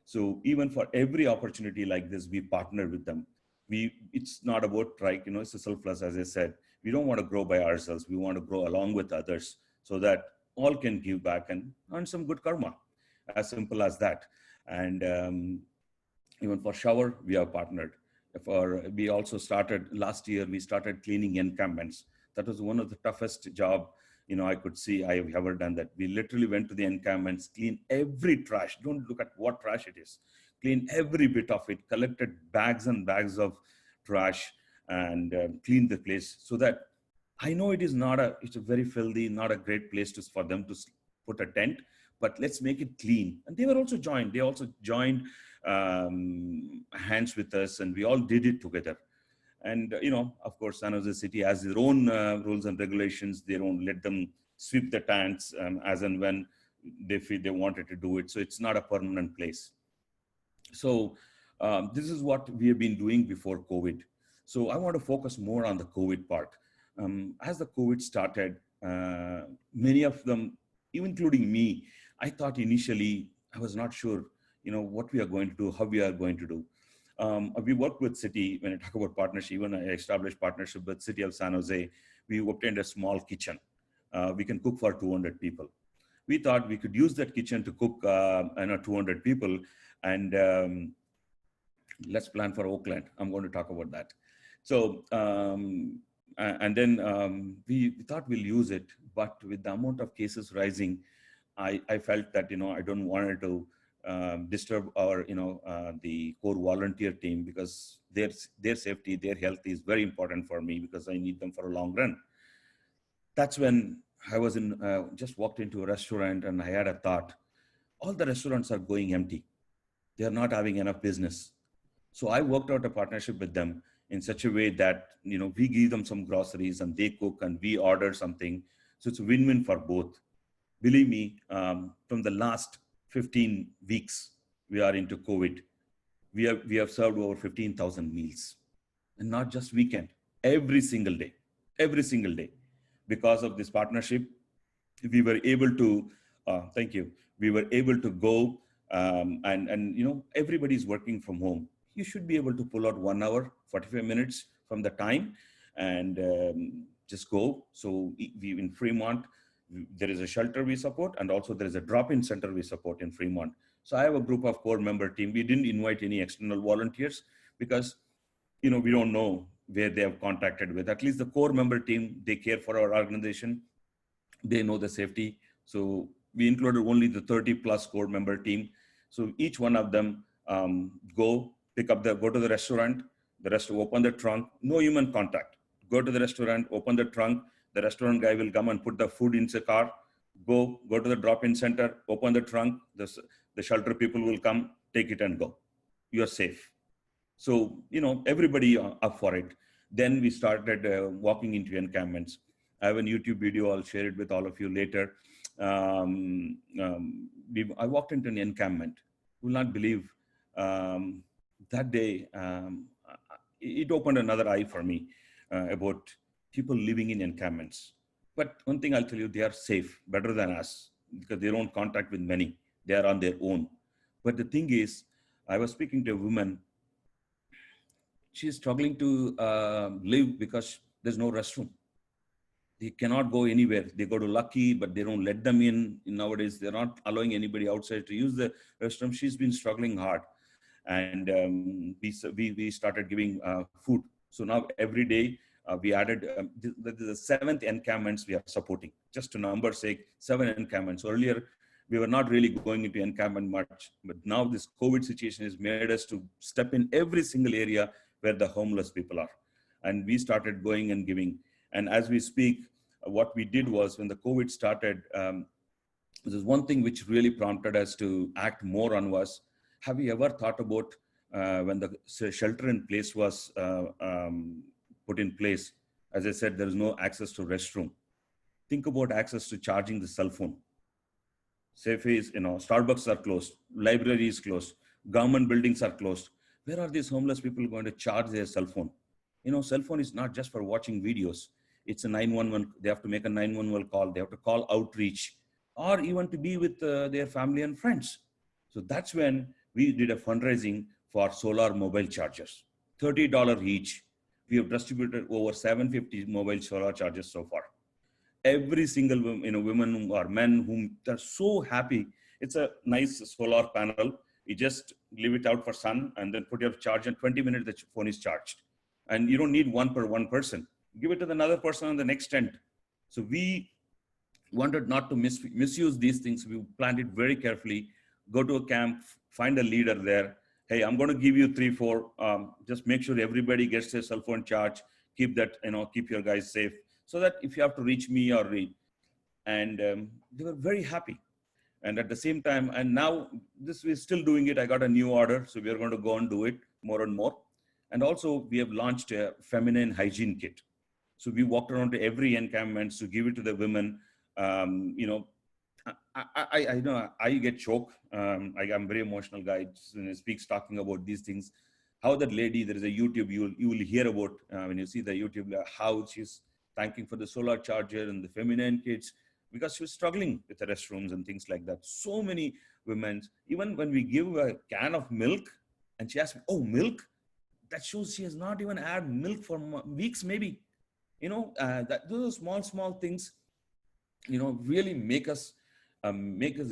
So even for every opportunity like this, we partner with them. It's not about, it's a selfless, as I said. We don't want to grow by ourselves. We want to grow along with others so that all can give back and earn some good karma. As simple as that. And even for shower, we have partnered. We also started, last year, we started cleaning encampments. That was one of the toughest job I could see I have ever done that. We literally went to the encampments, clean every trash. Don't look at what trash it is. Clean every bit of it, collected bags and bags of trash, and cleaned the place so that I know it's a very filthy, not a great place for them to put a tent, but let's make it clean. And they were also joined. They also joined hands with us, and we all did it together. And, of course, San Jose City has their own rules and regulations. They don't let them sweep the tanks as and when they feel they wanted to do it. So it's not a permanent place. So this is what we have been doing before COVID. So I want to focus more on the COVID part. As the COVID started, many of them, even including me, I thought initially, I was not sure, what we are going to do, how we are going to do. We worked with city, when I talk about partnership, when I established partnership with city of San Jose, we obtained a small kitchen. We can cook for 200 people. We thought we could use that kitchen to cook 200 people, and let's plan for Oakland. I'm going to talk about that. So, and then we thought we'll use it, but with the amount of cases rising, I felt that, I don't want it to disturb our, the core volunteer team, because their safety, their health is very important for me, because I need them for a long run. That's when I was just walked into a restaurant, and I had a thought, all the restaurants are going empty. They are not having enough business. So I worked out a partnership with them in such a way that, we give them some groceries and they cook and we order something. So it's a win-win for both. Believe me, from the last 15 weeks, we are into COVID. We have served over 15,000 meals, and not just weekend, every single day. Because of this partnership, we were able to, thank you, we were able to go and everybody's working from home. You should be able to pull out 1 hour, 45 minutes from the time and just go. So we in Fremont, there is a shelter we support, and also there is a drop-in center we support in Fremont. So I have a group of core member team. We didn't invite any external volunteers because, we don't know where they have contacted with. At least the core member team, they care for our organization. They know the safety. So we included only the 30 plus core member team. So each one of them go to the restaurant, open the trunk, no human contact. Go to the restaurant, open the trunk, the restaurant guy will come and put the food in the car, go to the drop-in center, open the trunk, the shelter people will come, take it and go. You're safe. So, everybody up for it. Then we started walking into encampments. I have a YouTube video, I'll share it with all of you later. I walked into an encampment. You will not believe that day, it opened another eye for me about people living in encampments. But one thing I'll tell you, they are safe, better than us, because they don't contact with many. They are on their own. But the thing is, I was speaking to a woman. She's struggling to live because there's no restroom. They cannot go anywhere. They go to Lucky, but they don't let them in. Nowadays, they're not allowing anybody outside to use the restroom. She's been struggling hard. And we started giving food. So now every day we added, the 7th encampments we are supporting. Just to number's sake, 7 encampments. Earlier, we were not really going into encampment much, but now this COVID situation has made us to step in every single area where the homeless people are. And we started going and giving. And as we speak, what we did was when the COVID started, there's one thing which really prompted us to act more on was, have you ever thought about when the shelter in place was put in place? As I said, there is no access to restroom. Think about access to charging the cell phone. Safes, Starbucks are closed, libraries closed, government buildings are closed. Where are these homeless people going to charge their cell phone? Cell phone is not just for watching videos. It's a 911. They have to make a 911 call. They have to call outreach, or even to be with their family and friends. So that's when we did a fundraising for solar mobile chargers, $30 each. We have distributed over 750 mobile solar chargers so far. Every single women or men whom they're so happy. It's a nice solar panel. You just leave it out for sun and then put your charge in 20 minutes, the phone is charged. And you don't need one per one person. Give it to another person on the next tent. So we wanted not to misuse these things. We planned it very carefully. Go to a camp, find a leader there. Hey, I'm going to give you 3, 4. Just make sure everybody gets their cell phone charge. Keep that, keep your guys safe. So that if you have to reach me or read. And they were very happy. And at the same time, and now we're still doing it. I got a new order. So we are going to go and do it more and more. And also we have launched a feminine hygiene kit. So we walked around to every encampment to give it to the women. I know I get choked. I'm a very emotional guy when he speaks talking about these things. How that lady, there is a YouTube, you will hear about when you see the YouTube, how she's thanking for the solar charger and the feminine kits, because she was struggling with the restrooms and things like that. So many women, even when we give a can of milk and she asks me, oh, milk? That shows she has not even had milk for weeks, maybe. Those small things, really make us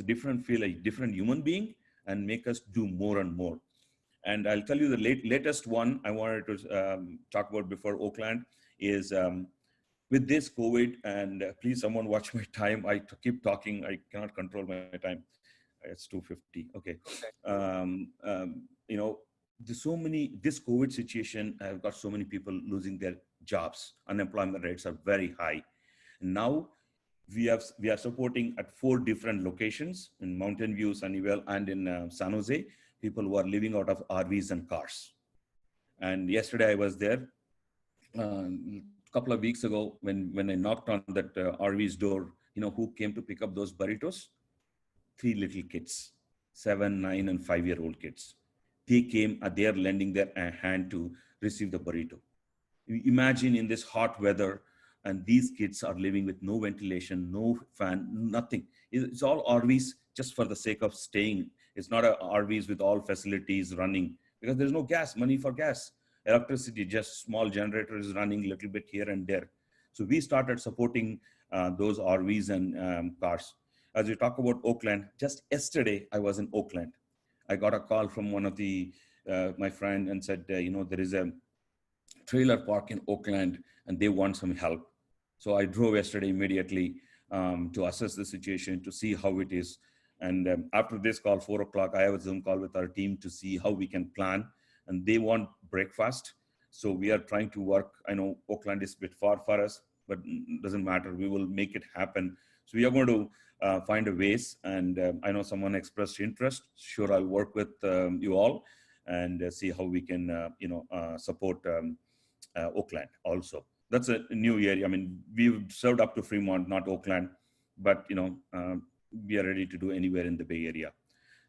different, feel like different human being and make us do more and more. And I'll tell you the latest one I wanted to talk about before Oakland is with this COVID, and please someone watch my time. I keep talking, I cannot control my time. It's 2:50, okay. This COVID situation, I've got so many people losing their jobs. Unemployment rates are very high. And now we are supporting at 4 different locations in Mountain View, Sunnyvale, and in San Jose, people who are living out of RVs and cars. And yesterday I was there. couple of weeks ago, when I knocked on that RV's door, who came to pick up those burritos? 3 little kids, 7, 9, and 5-year-old kids. They came, they're lending their hand to receive the burrito. Imagine in this hot weather, and these kids are living with no ventilation, no fan, nothing. It's all RVs just for the sake of staying. It's not a RVs with all facilities running because there's no gas, money for gas. Electricity, just small generators running a little bit here and there. So we started supporting those RVs and cars. As we talk about Oakland, just yesterday I was in Oakland. I got a call from one of my friend and said, there is a trailer park in Oakland and they want some help. So I drove yesterday immediately to assess the situation, to see how it is. And after this call, 4 o'clock, I have a Zoom call with our team to see how we can plan. And they want breakfast. So we are trying to work. I know Oakland is a bit far for us, but it doesn't matter. We will make it happen. So we are going to find a ways. And I know someone expressed interest. Sure, I'll work with you all and see how we can, support Oakland also. That's a new area. I mean, we've served up to Fremont, not Oakland, but we are ready to do anywhere in the Bay Area.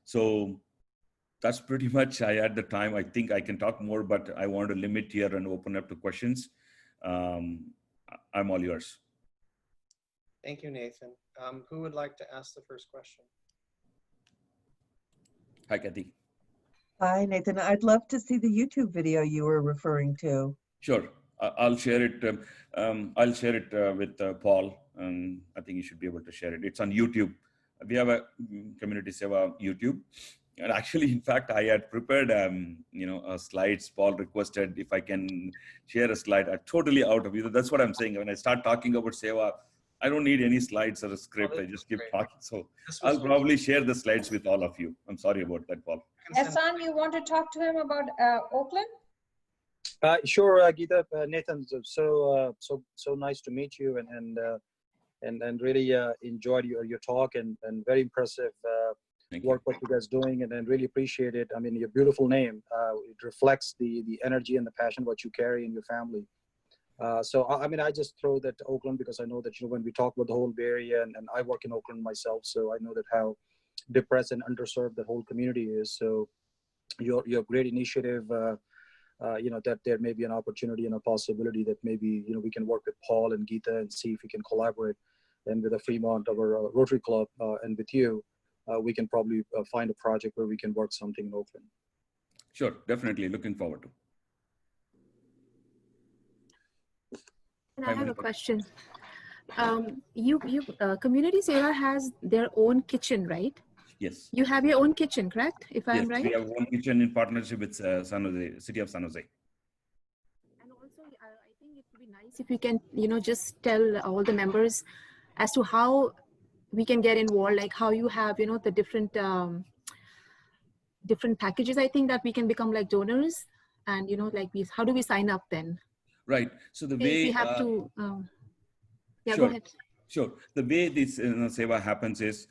So that's pretty much I had the time. I think I can talk more, but I want to limit here and open up to questions. I'm all yours. Thank you, Nathan. Who would like to ask the first question? Hi, Kathy. Hi, Nathan. I'd love to see the YouTube video you were referring to. Sure. I'll share it. I'll share it with Paul. I think you should be able to share it. It's on YouTube. We have a Community Seva YouTube. And actually, in fact, I had prepared, slides. Paul requested if I can share a slide. I'm totally out of it. That's what I'm saying. When I start talking about Seva, I don't need any slides or a script. I just keep talking. So I'll probably share the slides with all of you. I'm sorry about that, Paul. Hassan, you want to talk to him about Oakland? Sure, Geeta, Nathan. So nice to meet you, and really enjoyed your talk and very impressive work what you guys doing, and really appreciate it. I mean, your beautiful name it reflects the energy and the passion what you carry in your family. So I mean, I just throw that to Oakland because I know that when we talk about the whole Bay Area, and I work in Oakland myself, so I know that how depressed and underserved the whole community is. So your great initiative. That there may be an opportunity and a possibility that maybe, we can work with Paul and Geeta and see if we can collaborate, and with the Fremont, our Rotary Club, and with you, we can probably find a project where we can work something in Oakland. Sure, definitely. Looking forward to. And I have a question. Community Seva has their own kitchen, right? Yes. You have your own kitchen, correct? If I'm right? We have one kitchen in partnership with San Jose, City of San Jose. And also, I think it would be nice if you can, just tell all the members as to how we can get involved, like how you have, the different packages. I think that we can become like donors, and how do we sign up then? Right. So the way we have to. Yeah, sure. Go ahead. Sure. The way this Seva happens is.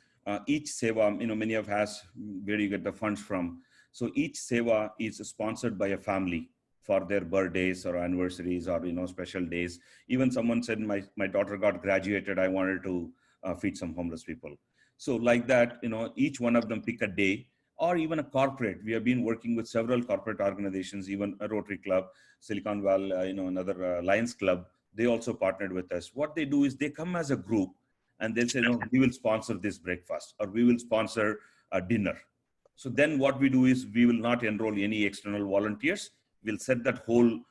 Each Seva, many of us, where you get the funds from. So each Seva is sponsored by a family for their birthdays or anniversaries or, special days. Even someone said, my daughter got graduated, I wanted to feed some homeless people. So like that, each one of them pick a day, or even a corporate. We have been working with several corporate organizations, even a Rotary Club, Silicon Valley, another Lions Club. They also partnered with us. What they do is they come as a group, and they'll say, no, we will sponsor this breakfast, or we will sponsor a dinner. So then what we do is we will not enroll any external volunteers. We'll set that whole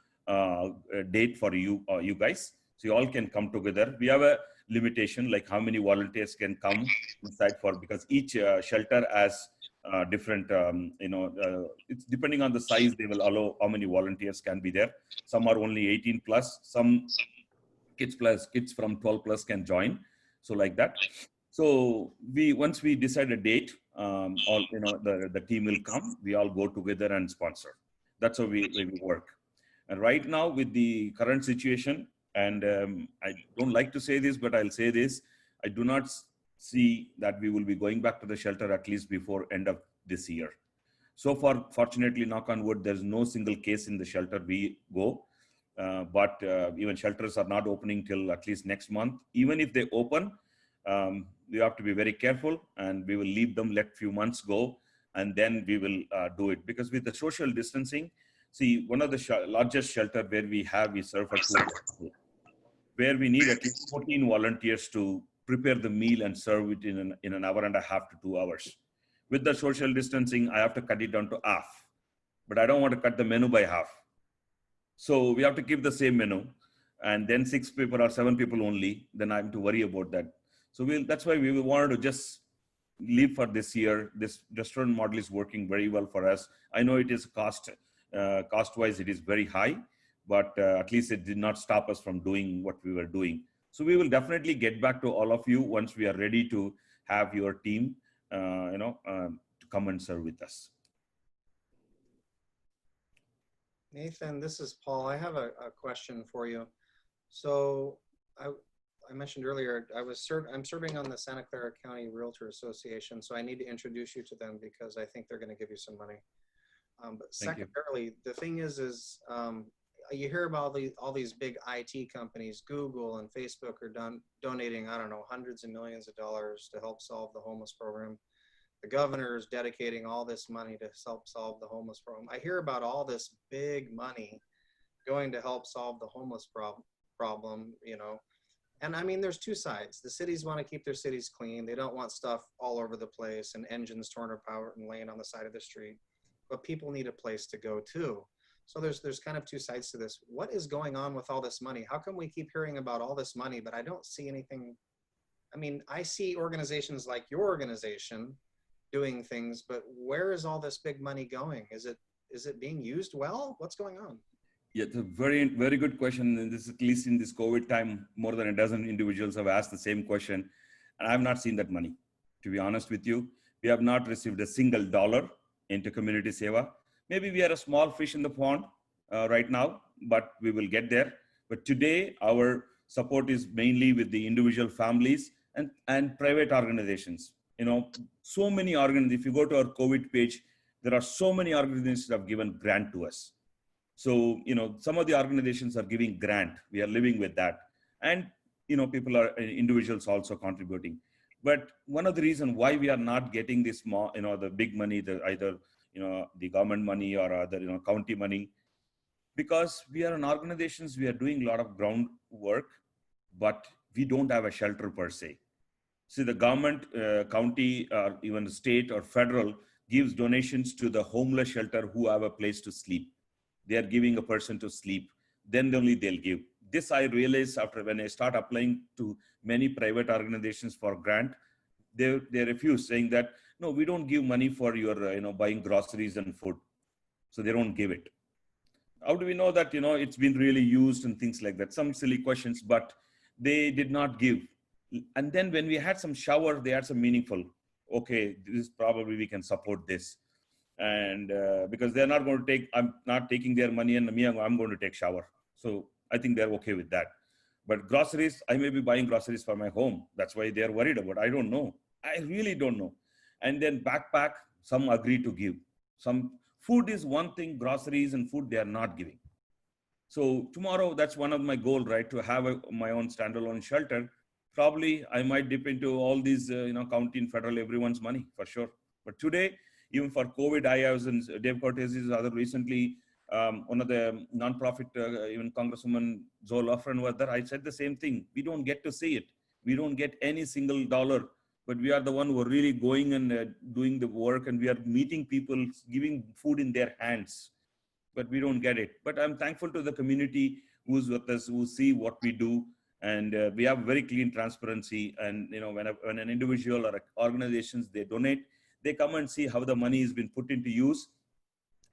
date for you guys. So you all can come together. We have a limitation, like how many volunteers can come inside because each shelter has different, it's depending on the size, they will allow how many volunteers can be there. Some are only 18 plus, some kids from 12 plus can join. So like that. So once we decide a date, the team will come. We all go together and sponsor. That's how we work. And right now with the current situation, and I don't like to say this, but I'll say this: I do not see that we will be going back to the shelter at least before end of this year. So far, fortunately, knock on wood, there's no single case in the shelter we go. but even shelters are not opening till at least next month. Even if they open, we have to be very careful, and we will leave them, let few months go, and then we will do it. Because with the social distancing, see, one of the largest shelter where we serve for 2 people, where we need at least 14 volunteers to prepare the meal and serve it in an hour and a half to 2 hours. With the social distancing, I have to cut it down to half, but I don't want to cut the menu by half. So we have to keep the same menu, and then 6 people or 7 people only, then I have to worry about that. So that's why we wanted to just leave for this year. This restaurant model is working very well for us. I know it is cost-wise, it is very high, but at least it did not stop us from doing what we were doing. So we will definitely get back to all of you once we are ready to have your team, to come and serve with us. Nathan, this is Paul. I have a question for you. So I mentioned earlier, I'm serving on the Santa Clara County Realtor Association, so I need to introduce you to them because I think they're going to give you some money. But secondarily, the thing is you hear about all these big IT companies, Google and Facebook are donating, I don't know, hundreds of millions of dollars to help solve the homeless program. The governor is dedicating all this money to help solve the homeless problem. I hear about all this big money going to help solve the homeless problem, And I mean, there's two sides. The cities want to keep their cities clean. They don't want stuff all over the place and engines torn apart and laying on the side of the street. But people need a place to go too. So there's kind of two sides to this. What is going on with all this money? How come we keep hearing about all this money, but I don't see anything? I mean, I see organizations like your organization doing things, but where is all this big money going? Is it being used well? What's going on? Yeah, it's a very, very good question. And this, at least in this COVID time, more than a dozen individuals have asked the same question. And I've not seen that money. To be honest with you, we have not received a single dollar into community seva. Maybe we are a small fish in the pond right now, but we will get there. But today, our support is mainly with the individual families and private organizations. So many organizations, if you go to our COVID page, there are so many organizations that have given grant to us. So, some of the organizations are giving grant. We are living with that. And, individuals also contributing. But one of the reasons why we are not getting this more, the big money, either, the government money or other, county money, because we are an organizations, we are doing a lot of groundwork, but we don't have a shelter per se. See, the government, county, or even state or federal gives donations to the homeless shelter who have a place to sleep. They are giving a person to sleep, then only they'll give. This I realized after when I start applying to many private organizations for grant, they refuse, saying that, no, we don't give money for your, buying groceries and food. So they don't give it. How do we know that, it's been really used and things like that? Some silly questions, but they did not give. And then when we had some shower, they had some meaningful, okay, this probably we can support this. And because they're not going to I'm not taking their money and I'm going to take shower. So I think they're okay with that. But groceries, I may be buying groceries for my home. That's why they're worried about. I don't know. I really don't know. And then backpack, some agree to give. Some food is one thing, groceries and food, they are not giving. So tomorrow, that's one of my goals, right? To have my own standalone shelter. Probably I might dip into all these, county and federal, everyone's money for sure. But today, even for COVID, I was in Dave Cortez's other recently, one of the nonprofit, even Congresswoman Zoe Lofren was there. I said the same thing. We don't get to see it. We don't get any single dollar, but we are the one who are really going and doing the work, and we are meeting people, giving food in their hands, but we don't get it. But I'm thankful to the community who's with us, who see what we do. And we have very clean transparency. And when an individual or organizations, they donate, they come and see how the money has been put into use.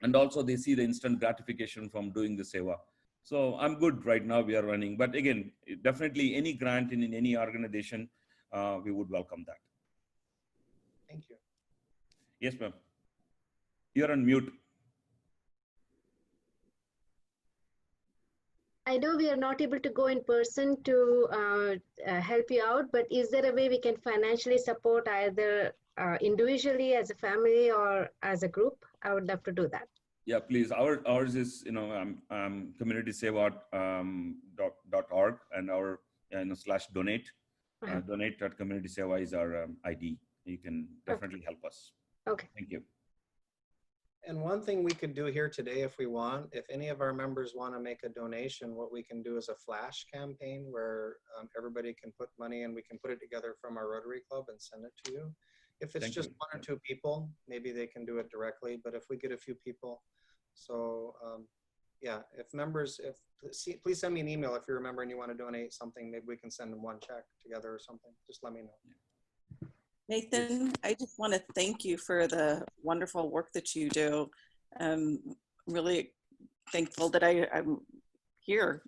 And also they see the instant gratification from doing the seva. So I'm good right now, we are running. But again, definitely any grant in any organization, we would welcome that. Thank you. Yes, ma'am. You're on mute. I know we are not able to go in person to help you out, but is there a way we can financially support either individually as a family or as a group? I would love to do that. Yeah, please. Ours is, communityseva.org and our /donate. Donate.communityseva is our ID. You can definitely help us. Okay. Thank you. And one thing we could do here today, if we want, if any of our members want to make a donation, what we can do is a flash campaign where everybody can put money and we can put it together from our Rotary Club and send it to you. If it's just one or two people, maybe they can do it directly. But if we get a few people, so yeah, if members, please send me an email if you remember and you want to donate something. Maybe we can send them one check together or something. Just let me know. Nathan, I just want to thank you for the wonderful work that you do. I'm really thankful that I'm here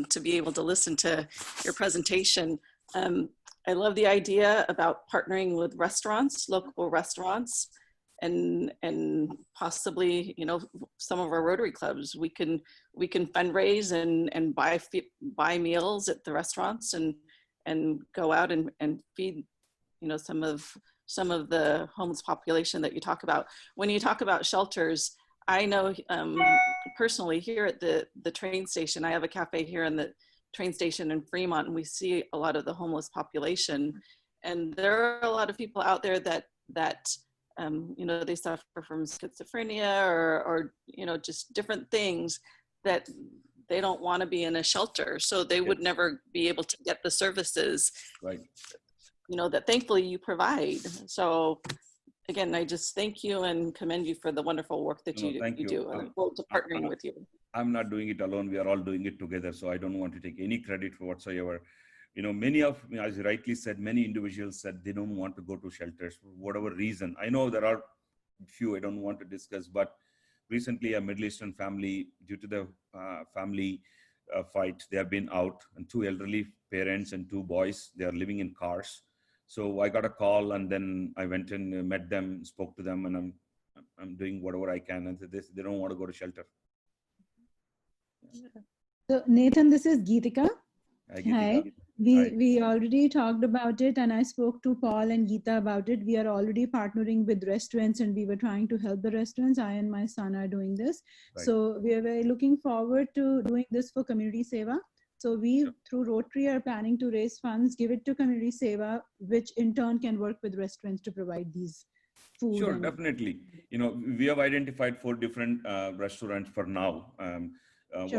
to be able to listen to your presentation. I love the idea about partnering with restaurants, local restaurants, and possibly, some of our Rotary clubs. We can fundraise and buy meals at the restaurants and go out and feed some of the homeless population that you talk about. When you talk about shelters, I know personally here at the train station, I have a cafe here in the train station in Fremont, and we see a lot of the homeless population. And there are a lot of people out there that they suffer from schizophrenia or just different things that they don't want to be in a shelter. So they would never be able to get the services. Right. That thankfully you provide. So again, I just thank you and commend you for the wonderful work that you do. I look forward to partnering with you. I'm not doing it alone. We are all doing it together. So I don't want to take any credit for whatsoever. Many of, as you rightly said, many individuals said they don't want to go to shelters for whatever reason. I know there are few I don't want to discuss, but recently a Middle Eastern family, due to the family fight, they have been out, and 2 elderly parents and 2 boys, they are living in cars. So I got a call, and then I went and met them, spoke to them, and I'm doing whatever I can. And they don't want to go to shelter. So Nathan, this is Geetika. Hi, Geetika. Hi. We already talked about it, and I spoke to Paul and Geeta about it. We are already partnering with restaurants, and we were trying to help the restaurants. I and my son are doing this. Right. So we are very looking forward to doing this for Community Seva. So we, through Rotary, are planning to raise funds, give it to Community Seva, which in turn can work with restaurants to provide these food. Sure, definitely. We have identified 4 different restaurants for now. Sure.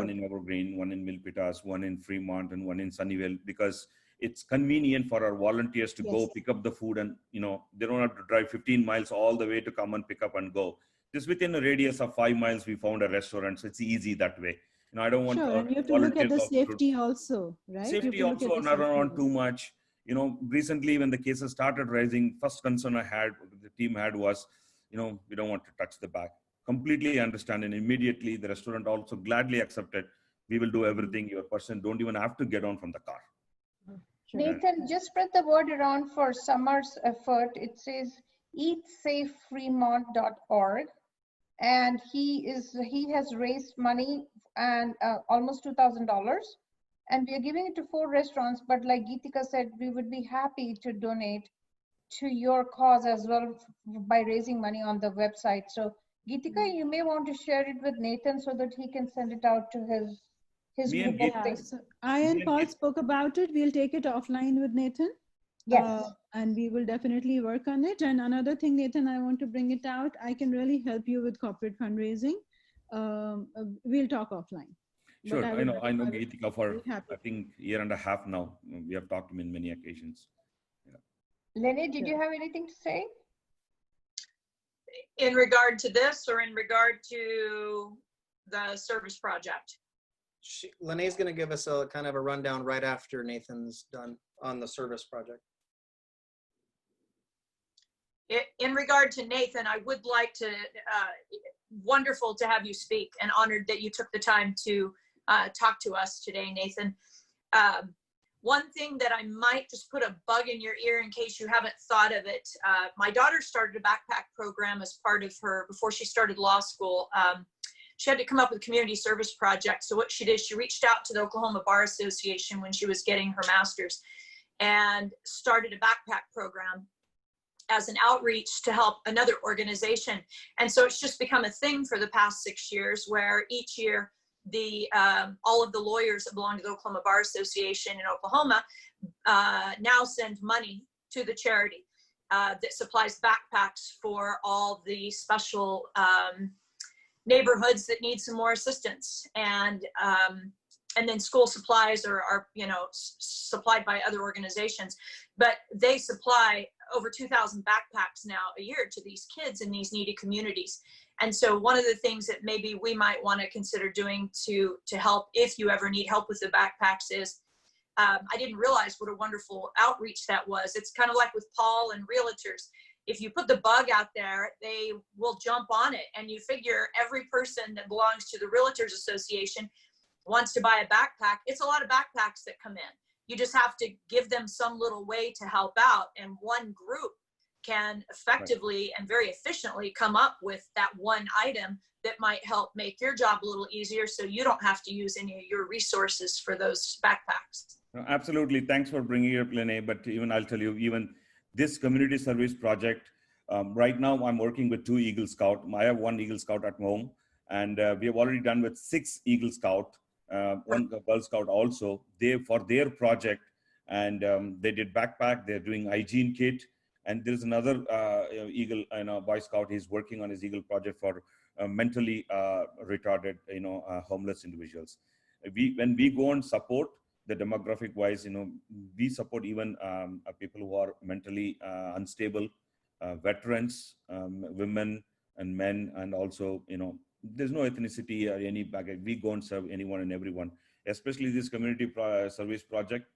One in Evergreen, one in Milpitas, one in Fremont, and one in Sunnyvale, because it's convenient for our volunteers to go pick up the food, and they don't have to drive 15 miles all the way to come and pick up and go. Just within a radius of 5 miles, we found a restaurant, so it's easy that way. I don't want. Sure, and you have to look at the safety also, right? Safety also, not around too much. Recently when the cases started rising, first concern the team had was, we don't want to touch the bag. Completely understand, and immediately the restaurant also gladly accepted. We will do everything. Your person don't even have to get on from the car. Sure. Nathan, just spread the word around for summer's effort. It says eatsafefremont.org, and he has raised money and almost $2,000, and we are giving it to 4 restaurants. But like Geetika said, we would be happy to donate to your cause as well by raising money on the website. So Geetika, you may want to share it with Nathan so that he can send it out to his group of things. So I and Paul spoke about it. We'll take it offline with Nathan. Yes. And we will definitely work on it. And another thing, Nathan, I want to bring it out. I can really help you with corporate fundraising. We'll talk offline. Sure, I know Geetika for I think 1.5 years now. We have talked to him in many occasions. Lenny, did you have anything to say? In regard to this, or in regard to the service project? Lene's going to give us a kind of a rundown right after Nathan's done on the service project. In regard to Nathan, I would like to, wonderful to have you speak, and honored that you took the time to talk to us today, Nathan. One thing that I might just put a bug in your ear in case you haven't thought of it. My daughter started a backpack program as part of before she started law school. She had to come up with a community service project. So what she did, she reached out to the Oklahoma Bar Association when she was getting her master's and started a backpack program. as an outreach to help another organization. And so it's just become a thing for the past 6 years, where each year all of the lawyers that belong to the Oklahoma Bar Association in Oklahoma now send money to the charity that supplies backpacks for all the special neighborhoods that need some more assistance. And then school supplies are supplied by other organizations, but they supply over 2,000 backpacks now a year to these kids in these needy communities. And so one of the things that maybe we might want to consider doing to help, if you ever need help with the backpacks, is I didn't realize what a wonderful outreach that was. It's kind of like with Paul and realtors. If you put the bug out there, they will jump on it. And you figure every person that belongs to the Realtors Association wants to buy a backpack. It's a lot of backpacks that come in. You just have to give them some little way to help out. And one group can effectively and very efficiently come up with that one item that might help make your job a little easier, so you don't have to use any of your resources for those backpacks. Absolutely. Thanks for bringing it up, Lene. But even I'll tell you, even this community service project, right now I'm working with 2 Eagle Scout. I have 1 Eagle Scout at home, and we have already done with 6 Eagle Scout, 1 Girl Scout also. For their project, and they did backpack. They're doing hygiene kit, and there's another Eagle, Boy Scout. He's working on his Eagle project for mentally retarded, homeless individuals. When we go and support the demographic wise, we support even people who are mentally unstable, veterans, women and men, and also, there's no ethnicity or any baggage. We go and serve anyone and everyone, especially this community service project.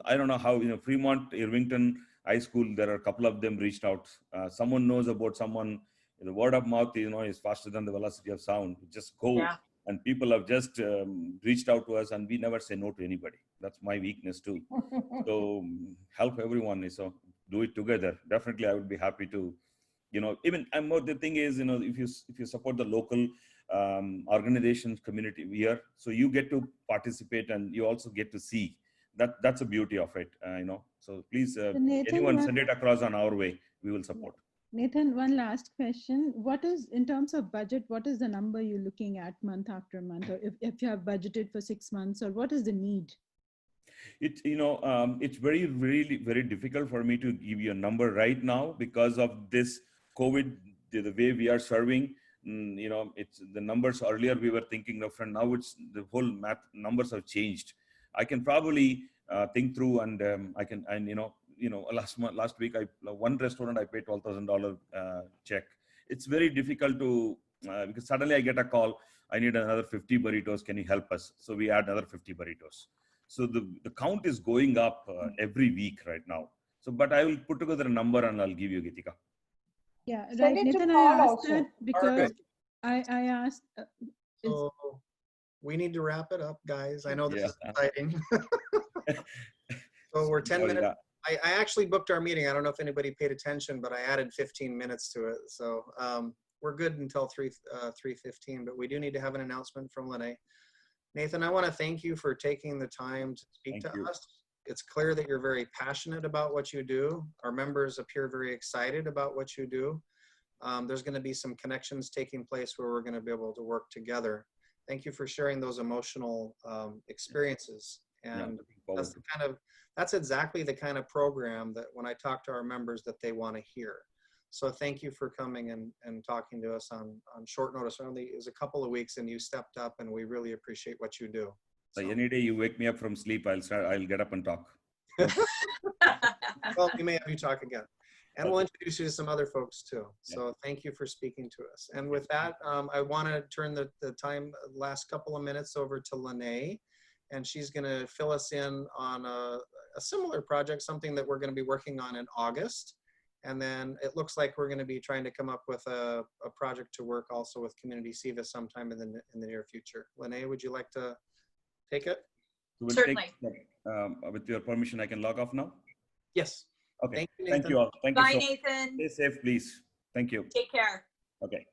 I don't know how, Fremont, Irvington High School, there are a couple of them reached out. Someone knows about someone. The word of mouth, is faster than the velocity of sound. Just go. Yeah. And people have just reached out to us, and we never say no to anybody. That's my weakness too. So help everyone. So do it together. Definitely, I would be happy to, even, and more the thing is, if you support the local organizations, community here, so you get to participate and you also get to see. That's the beauty of it, So please, anyone send it across on our way, we will support. Nathan, one last question. What is, in terms of budget, what is the number you're looking at month after month, or if you have budgeted for 6 months, or what is the need? It's really very difficult for me to give you a number right now because of this COVID, the way we are serving. It's the numbers earlier we were thinking different. Now it's the whole math numbers have changed. I can probably think through, and last week, one restaurant I paid $12,000 check. It's very difficult to because suddenly I get a call. I need another 50 burritos. Can you help us? So we add another 50 burritos. So the count is going up every week right now. So, but I will put together a number and I'll give you, Gitika. Yeah, right. Nathan, I asked that because I asked. So we need to wrap it up, guys. I know this is exciting. So we're 10 minutes. I actually booked our meeting. I don't know if anybody paid attention, but I added 15 minutes to it. So we're good until 3:15, but we do need to have an announcement from Lene. Nathan, I want to thank you for taking the time to speak to us. It's clear that you're very passionate about what you do. Our members appear very excited about what you do. There's going to be some connections taking place where we're going to be able to work together. Thank you for sharing those emotional experiences. And that's exactly the kind of program that when I talk to our members that they want to hear. So thank you for coming and talking to us on short notice. Only is a couple of weeks and you stepped up, and we really appreciate what you do. So any day you wake me up from sleep, I'll get up and talk. Well, we may have you talk again. And we'll introduce you to some other folks too. So thank you for speaking to us. And with that, I want to turn the last couple of minutes over to Lene, and she's going to fill us in on a similar project, something that we're going to be working on in August. And then it looks like we're going to be trying to come up with a project to work also with Community SIVA sometime in the near future. Lene, would you like to take it? Certainly. With your permission, I can log off now? Yes. Okay. Thank you, Thank you all. Thank Bye, you. Nathan. Stay safe, please. Thank you. Take care. Okay.